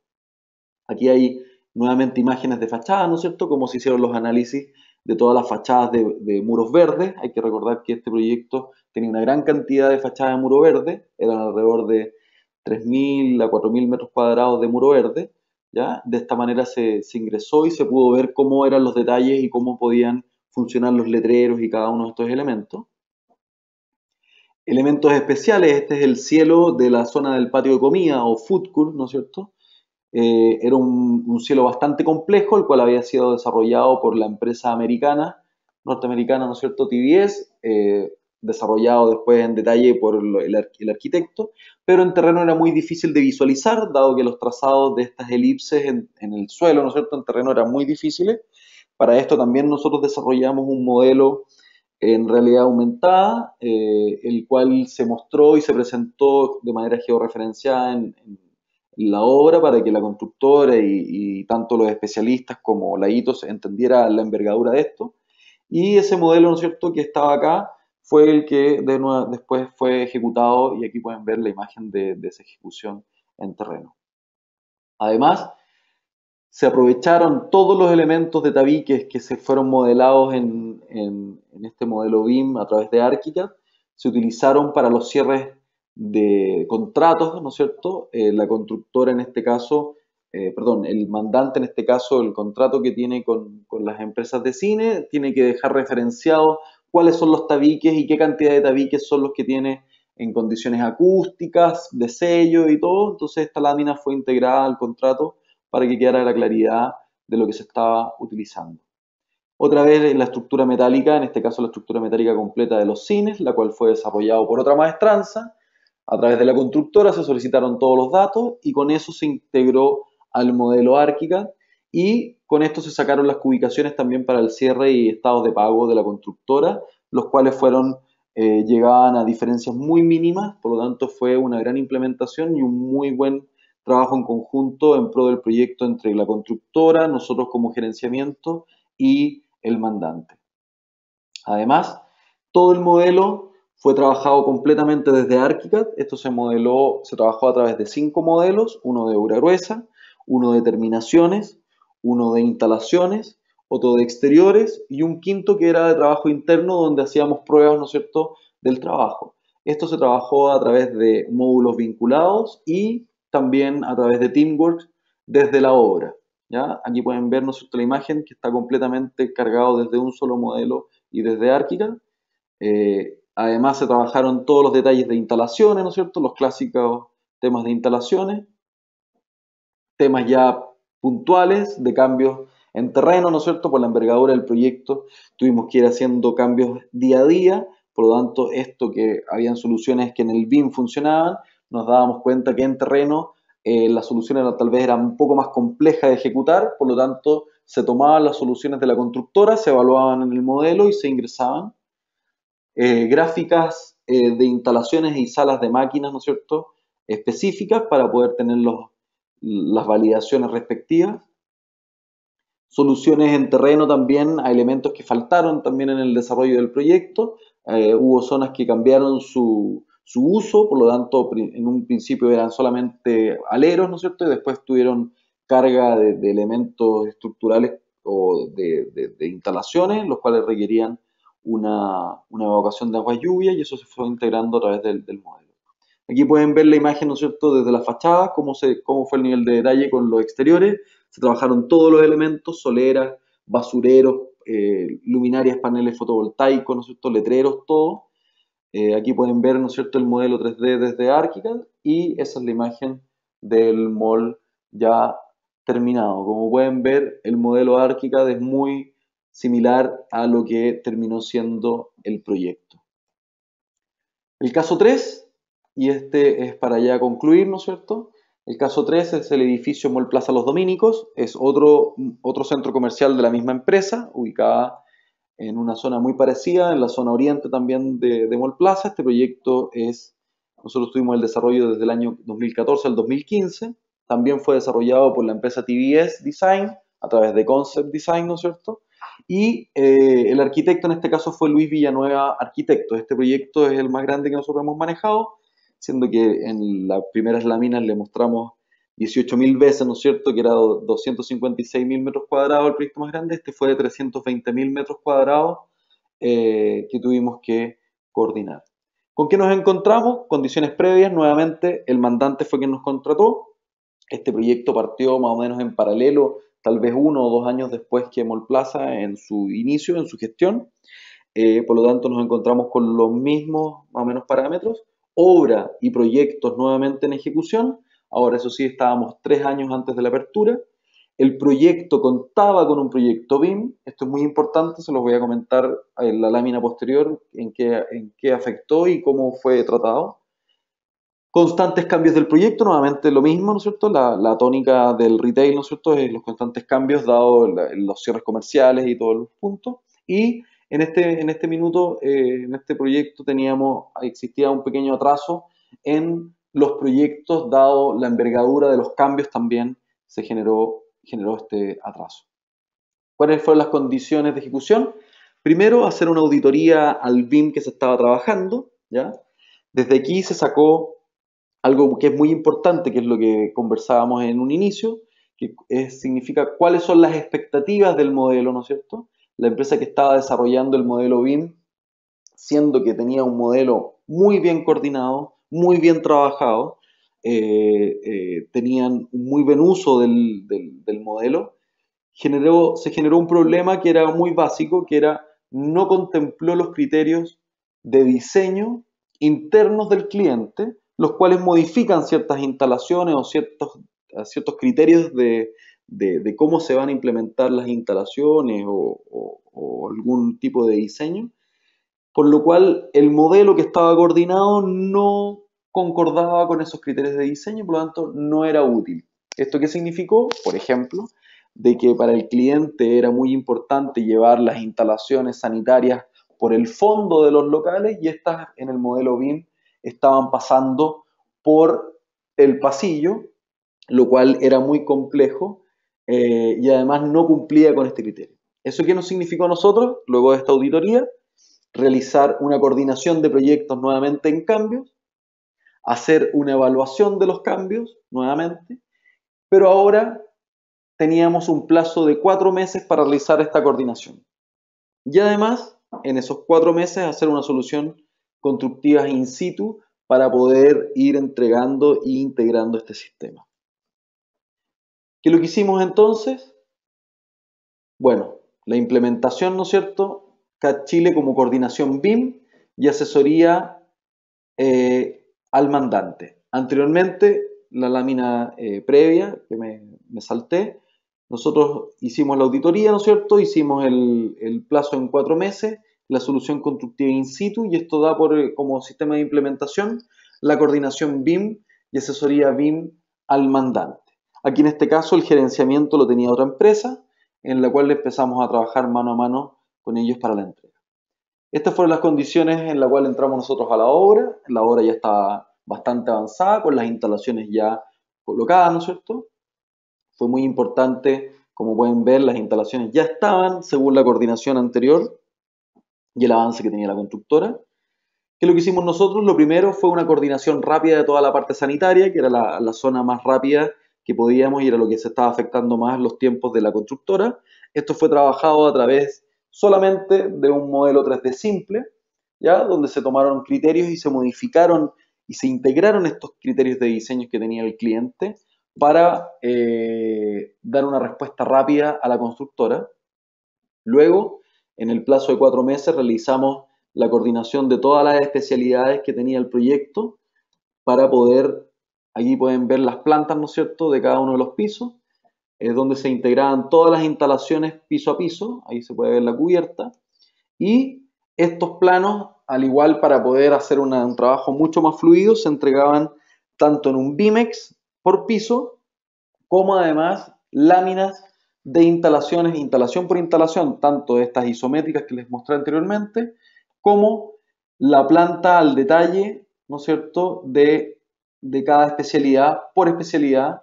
Aquí hay nuevamente imágenes de fachadas, ¿no es cierto?, como se hicieron los análisis de todas las fachadas de muros verdes. Hay que recordar que este proyecto tenía una gran cantidad de fachadas de muro verde, eran alrededor de 3.000 a 4.000 metros cuadrados de muro verde, ¿ya? De esta manera se ingresó y se pudo ver cómo eran los detalles y cómo podían funcionar los letreros y cada uno de estos elementos. Elementos especiales, este es el cielo de la zona del patio de comida o food court, ¿no es cierto? Era un cielo bastante complejo, el cual había sido desarrollado por la empresa norteamericana, ¿no es cierto?, TBS, desarrollado después en detalle por el arquitecto, pero en terreno era muy difícil de visualizar, dado que los trazados de estas elipses en el suelo, ¿no es cierto?, en terreno eran muy difíciles. Para esto también nosotros desarrollamos un modelo en realidad aumentada, el cual se mostró y se presentó de manera georreferenciada en la obra para que la constructora y tanto los especialistas como la ITOS entendiera la envergadura de esto. Y ese modelo, ¿no es cierto?, que estaba acá, fue el que después fue ejecutado y aquí pueden ver la imagen de esa ejecución en terreno. Además, se aprovecharon todos los elementos de tabiques que se fueron modelados en este modelo BIM a través de ArchiCAD, se utilizaron para los cierres de contratos, ¿no es cierto? La constructora en este caso, perdón, el mandante en este caso, el contrato que tiene con las empresas de cine, tiene que dejar referenciado cuáles son los tabiques y qué cantidad de tabiques son los que tiene en condiciones acústicas, de sello y todo. Entonces esta lámina fue integrada al contrato para que quedara la claridad de lo que se estaba utilizando. Otra vez la estructura metálica, en este caso la estructura metálica completa de los cines, la cual fue desarrollado por otra maestranza. A través de la constructora se solicitaron todos los datos y con eso se integró al modelo ArchiCAD y con esto se sacaron las cubicaciones también para el cierre y estados de pago de la constructora, los cuales llegaban a diferencias muy mínimas, por lo tanto fue una gran implementación y un muy buen trabajo en conjunto en pro del proyecto entre la constructora, nosotros como gerenciamiento y el mandante. Además, todo el modelo fue trabajado completamente desde ArchiCAD. Esto se trabajó a través de 5 modelos, uno de obra gruesa, uno de terminaciones, uno de instalaciones, otro de exteriores y un quinto que era de trabajo interno donde hacíamos pruebas, ¿no es cierto?, del trabajo. Esto se trabajó a través de módulos vinculados y también a través de Teamworks desde la obra. ¿Ya? Aquí pueden ver, ¿no es cierto?, la imagen que está completamente cargado desde un solo modelo y desde ArchiCAD. Además se trabajaron todos los detalles de instalaciones, ¿no es cierto?, los clásicos temas de instalaciones, temas ya puntuales de cambios en terreno, ¿no es cierto?, por la envergadura del proyecto tuvimos que ir haciendo cambios día a día, por lo tanto esto que habían soluciones que en el BIM funcionaban, nos dábamos cuenta que en terreno las soluciones tal vez eran un poco más complejas de ejecutar, por lo tanto se tomaban las soluciones de la constructora, se evaluaban en el modelo y se ingresaban. Gráficas de instalaciones y salas de máquinas, ¿no es cierto?, específicas para poder tener las validaciones respectivas. Soluciones en terreno también a elementos que faltaron también en el desarrollo del proyecto. Hubo zonas que cambiaron su uso, por lo tanto en un principio eran solamente aleros, ¿no es cierto?, y después tuvieron carga de elementos estructurales o de instalaciones, los cuales requerían una evacuación de aguas lluvias y eso se fue integrando a través del modelo. Aquí pueden ver la imagen, ¿no es cierto?, desde la fachada, cómo fue el nivel de detalle con los exteriores. Se trabajaron todos los elementos, soleras, basureros, luminarias, paneles fotovoltaicos, ¿no es cierto?, letreros, todo. Aquí pueden ver, ¿no es cierto?, el modelo 3D desde ArchiCAD y esa es la imagen del mall ya terminado. Como pueden ver, el modelo ArchiCAD es muy similar a lo que terminó siendo el proyecto. El caso 3, y este es para ya concluir, ¿no es cierto? El caso 3 es el edificio Mall Plaza Los Dominicos, es otro centro comercial de la misma empresa, ubicada en una zona muy parecida, en la zona oriente también de Mall Plaza. Este proyecto nosotros tuvimos el desarrollo desde el año 2014 al 2015, también fue desarrollado por la empresa TVS Design, a través de Concept Design, ¿no es cierto? Y el arquitecto en este caso fue Luis Villanueva Arquitecto. Este proyecto es el más grande que nosotros hemos manejado, siendo que en las primeras láminas le mostramos 18.000 veces, ¿no es cierto?, que era 256.000 metros cuadrados el proyecto más grande. Este fue de 320.000 metros cuadrados que tuvimos que coordinar. ¿Con qué nos encontramos? Condiciones previas, nuevamente el mandante fue quien nos contrató. Este proyecto partió más o menos en paralelo, tal vez 1 o 2 años después que Mall Plaza en su inicio, en su gestión. Por lo tanto, nos encontramos con los mismos, más o menos, parámetros. Obra y proyectos nuevamente en ejecución. Ahora, eso sí, estábamos 3 años antes de la apertura. El proyecto contaba con un proyecto BIM. Esto es muy importante, se los voy a comentar en la lámina posterior en qué afectó y cómo fue tratado. Constantes cambios del proyecto, nuevamente lo mismo, ¿no es cierto? La tónica del retail, ¿no es cierto?, es los constantes cambios dados los cierres comerciales y todos los puntos. Y en este minuto, en este proyecto existía un pequeño atraso en los proyectos, dado la envergadura de los cambios también se generó este atraso. ¿Cuáles fueron las condiciones de ejecución? Primero, hacer una auditoría al BIM que se estaba trabajando, ¿ya? Desde aquí se sacó algo que es muy importante, que es lo que conversábamos en un inicio, que significa cuáles son las expectativas del modelo, ¿no es cierto? La empresa que estaba desarrollando el modelo BIM, siendo que tenía un modelo muy bien coordinado, muy bien trabajado, tenían un muy buen uso del modelo, se generó un problema que era muy básico, que era no contempló los criterios de diseño internos del cliente, los cuales modifican ciertas instalaciones o ciertos criterios de cómo se van a implementar las instalaciones o algún tipo de diseño, por lo cual el modelo que estaba coordinado no concordaba con esos criterios de diseño, por lo tanto no era útil. ¿Esto qué significó? Por ejemplo, de que para el cliente era muy importante llevar las instalaciones sanitarias por el fondo de los locales y estas en el modelo BIM estaban pasando por el pasillo, lo cual era muy complejo y además no cumplía con este criterio. ¿Eso qué nos significó a nosotros luego de esta auditoría? Realizar una coordinación de proyectos nuevamente en cambios, hacer una evaluación de los cambios nuevamente, pero ahora teníamos un plazo de 4 meses para realizar esta coordinación. Y además, en esos 4 meses, hacer una solución constructiva in situ para poder ir entregando e integrando este sistema. ¿Qué es lo que hicimos entonces? Bueno, la implementación, ¿no es cierto? CAD Chile como coordinación BIM y asesoría al mandante. Anteriormente, la lámina previa que me salté, nosotros hicimos la auditoría, ¿no es cierto? Hicimos el plazo en 4 meses, la solución constructiva in situ y esto da como sistema de implementación la coordinación BIM y asesoría BIM al mandante. Aquí en este caso el gerenciamiento lo tenía otra empresa en la cual empezamos a trabajar mano a mano con ellos para la entrega. Estas fueron las condiciones en las cuales entramos nosotros a la obra. La obra ya estaba bastante avanzada, con las instalaciones ya colocadas, ¿no es cierto? Fue muy importante, como pueden ver, las instalaciones ya estaban según la coordinación anterior y el avance que tenía la constructora. ¿Qué es lo que hicimos nosotros? Lo primero fue una coordinación rápida de toda la parte sanitaria, que era la zona más rápida que podíamos y era lo que se estaba afectando más los tiempos de la constructora. Esto fue trabajado a través solamente de un modelo 3D simple, ¿ya? Donde se tomaron criterios y se modificaron y se integraron estos criterios de diseño que tenía el cliente para dar una respuesta rápida a la constructora. Luego, en el plazo de 4 meses, realizamos la coordinación de todas las especialidades que tenía el proyecto para poder, aquí pueden ver las plantas, ¿no es cierto?, de cada uno de los pisos, es donde se integraban todas las instalaciones piso a piso, ahí se puede ver la cubierta, y estos planos, al igual para poder hacer un trabajo mucho más fluido, se entregaban tanto en un BIMEX por piso, como además láminas de instalaciones, instalación por instalación, tanto de estas isométricas que les mostré anteriormente, como la planta al detalle, ¿no es cierto?, de cada especialidad por especialidad,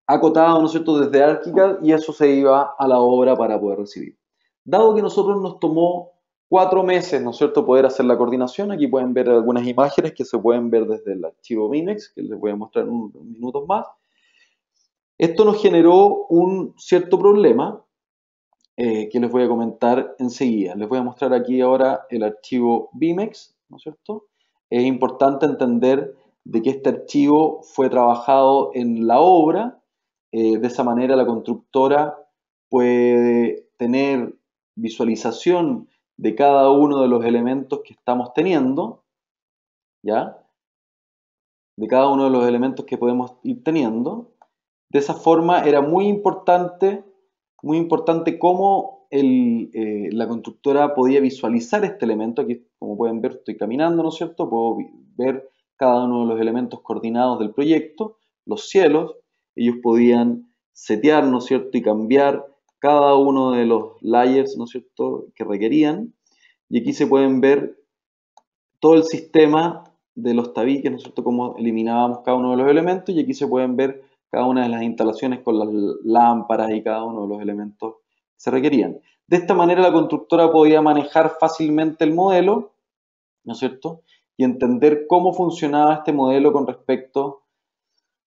acotado, ¿no es cierto?, desde ArchiCAD, y eso se iba a la obra para poder recibir. Dado que nosotros nos tomó 4 meses, ¿no es cierto?, poder hacer la coordinación, aquí pueden ver algunas imágenes que se pueden ver desde el archivo BIMEX, que les voy a mostrar en unos minutos más. Esto nos generó un cierto problema que les voy a comentar enseguida. Les voy a mostrar aquí ahora el archivo BIMEX, ¿no es cierto? Es importante entender de que este archivo fue trabajado en la obra, de esa manera la constructora puede tener visualización de cada uno de los elementos que estamos teniendo, ¿ya? De cada uno de los elementos que podemos ir teniendo. De esa forma era muy importante cómo la constructora podía visualizar este elemento. Aquí, como pueden ver, estoy caminando, ¿no es cierto? Puedo ver cada uno de los elementos coordinados del proyecto, los cielos. Ellos podían setear, ¿no es cierto?, y cambiar cada uno de los layers, ¿no es cierto?, que requerían. Y aquí se pueden ver todo el sistema de los tabiques, ¿no es cierto?, cómo eliminábamos cada uno de los elementos, y aquí se pueden ver cada una de las instalaciones con las lámparas y cada uno de los elementos que se requerían. De esta manera la constructora podía manejar fácilmente el modelo, ¿no es cierto?, y entender cómo funcionaba este modelo con respecto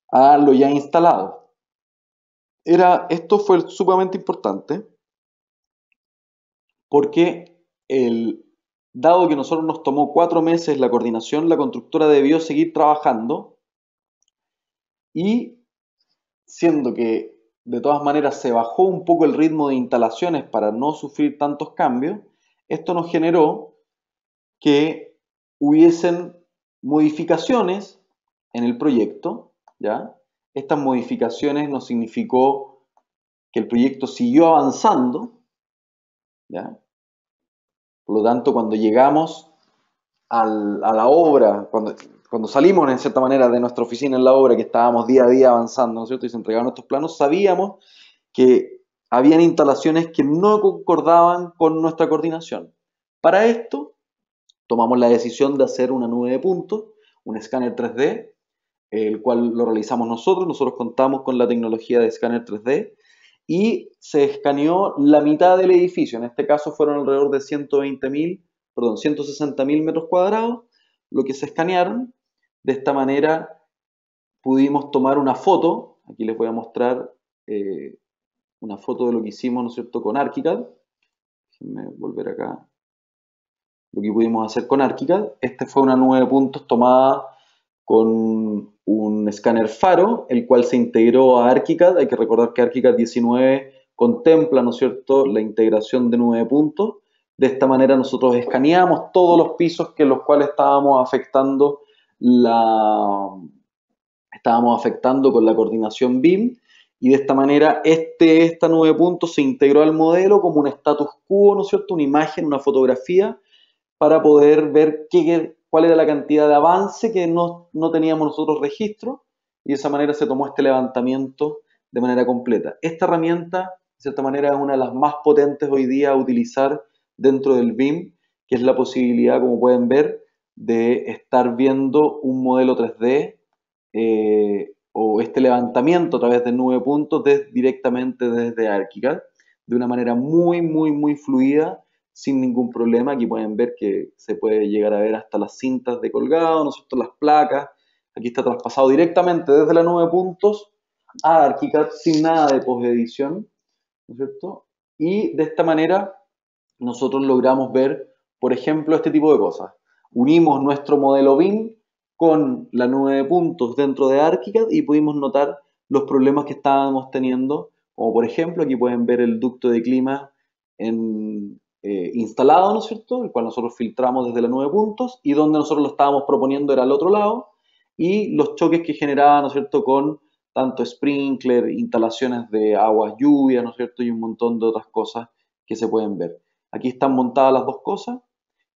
a lo ya instalado. Esto fue sumamente importante porque dado que a nosotros nos tomó 4 meses la coordinación, la constructora debió seguir trabajando, y siendo que de todas maneras se bajó un poco el ritmo de instalaciones para no sufrir tantos cambios, esto nos generó que hubiesen modificaciones en el proyecto, ¿ya? Estas modificaciones nos significó que el proyecto siguió avanzando, ¿ya? Por lo tanto, cuando llegamos a la obra, cuando salimos en cierta manera de nuestra oficina en la obra, que estábamos día a día avanzando, ¿no es cierto?, y se entregaron estos planos, sabíamos que habían instalaciones que no concordaban con nuestra coordinación. Para esto, tomamos la decisión de hacer una nube de puntos, un escáner 3D, el cual lo realizamos nosotros. Nosotros contamos con la tecnología de escáner 3D, y se escaneó la mitad del edificio. En este caso fueron alrededor de 160.000 metros cuadrados, lo que se escanearon. De esta manera pudimos tomar una foto. Aquí les voy a mostrar una foto de lo que hicimos, ¿no es cierto?, con ArchiCAD. Déjenme volver acá. Lo que pudimos hacer con ArchiCAD. Este fue una nube de puntos tomada con un escáner Faro, el cual se integró a ArchiCAD. Hay que recordar que ArchiCAD 19 contempla, ¿no es cierto?, la integración de nube de puntos. De esta manera nosotros escaneamos todos los pisos que los cuales estábamos afectando con la coordinación BIM, y de esta manera esta nube de puntos se integró al modelo como un status quo, ¿no es cierto?, una imagen, una fotografía, para poder ver cuál era la cantidad de avance que no teníamos nosotros registro, y de esa manera se tomó este levantamiento de manera completa. Esta herramienta, de cierta manera, es una de las más potentes hoy día a utilizar dentro del BIM, que es la posibilidad, como pueden ver, de estar viendo un modelo 3D o este levantamiento a través de nube puntos directamente desde ArchiCAD, de una manera muy, muy, muy fluida, sin ningún problema. Aquí pueden ver que se puede llegar a ver hasta las cintas de colgado, ¿no es cierto?, las placas. Aquí está traspasado directamente desde la nube puntos a ArchiCAD sin nada de posedición, ¿no es cierto? Y de esta manera nosotros logramos ver, por ejemplo, este tipo de cosas. Unimos nuestro modelo BIM con la nube de puntos dentro de ArchiCAD y pudimos notar los problemas que estábamos teniendo, como por ejemplo, aquí pueden ver el ducto de clima instalado, ¿no es cierto?, el cual nosotros filtramos desde la nube de puntos, y donde nosotros lo estábamos proponiendo era al otro lado, y los choques que generaba, ¿no es cierto?, con tanto sprinkler, instalaciones de aguas lluvias, ¿no es cierto?, y un montón de otras cosas que se pueden ver. Aquí están montadas las dos cosas,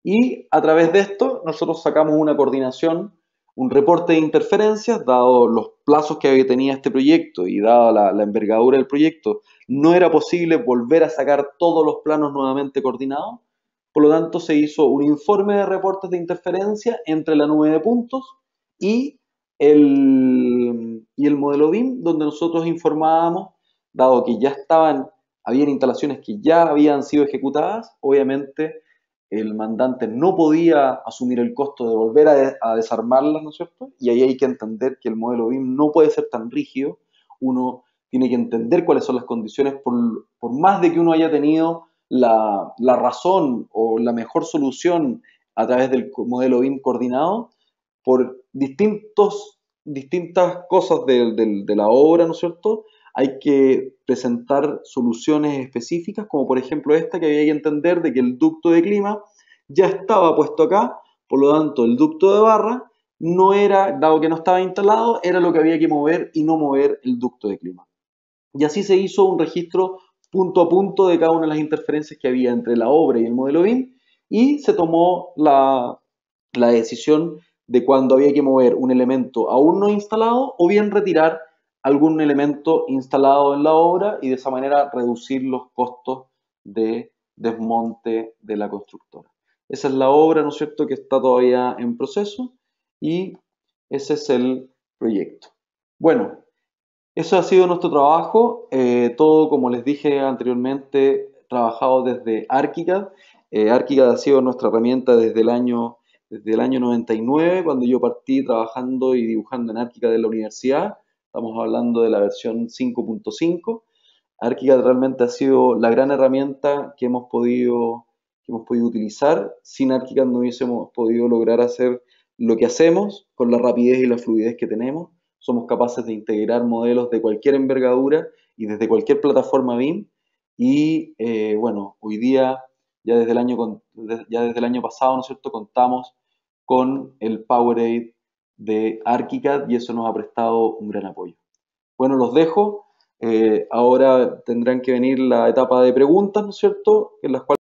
y a través de esto nosotros sacamos una coordinación, un reporte de interferencias, dado los plazos que tenía este proyecto y dada la envergadura del proyecto, no era posible volver a sacar todos los planos nuevamente coordinados. Por lo tanto, se hizo un informe de reportes de interferencia entre la nube de puntos y el modelo BIM, donde nosotros informábamos, dado que ya habían instalaciones que ya habían sido ejecutadas, obviamente el mandante no podía asumir el costo de volver a desarmarlas, ¿no es cierto? Y ahí hay que entender que el modelo BIM no puede ser tan rígido, uno tiene que entender cuáles son las condiciones, por más de que uno haya tenido la razón o la mejor solución a través del modelo BIM coordinado, por distintas cosas de la obra, ¿no es cierto? Hay que presentar soluciones específicas, como por ejemplo esta, que había que entender de que el ducto de clima ya estaba puesto acá, por lo tanto el ducto de barra no era, dado que no estaba instalado, era lo que había que mover y no mover el ducto de clima. Y así se hizo un registro punto a punto de cada una de las interferencias que había entre la obra y el modelo BIM, y se tomó la decisión de cuando había que mover un elemento aún no instalado o bien retirar algún elemento instalado en la obra y de esa manera reducir los costos de desmonte de la constructora. Esa es la obra, ¿no es cierto?, que está todavía en proceso, y ese es el proyecto. Bueno, eso ha sido nuestro trabajo, todo, como les dije anteriormente, trabajado desde ArchiCAD. ArchiCAD ha sido nuestra herramienta desde el año 99, cuando yo partí trabajando y dibujando en ArchiCAD en la universidad. Estamos hablando de la versión 5.5. ArchiCAD realmente ha sido la gran herramienta que hemos podido utilizar. Sin ArchiCAD no hubiésemos podido lograr hacer lo que hacemos con la rapidez y la fluidez que tenemos. Somos capaces de integrar modelos de cualquier envergadura y desde cualquier plataforma BIM. Y bueno, hoy día, ya desde el año pasado, ¿no es cierto?, contamos con el Powerade de ArchiCAD, y eso nos ha prestado un gran apoyo. Bueno, los dejo. Ahora tendrán que venir la etapa de preguntas, ¿no es cierto?, en las cuales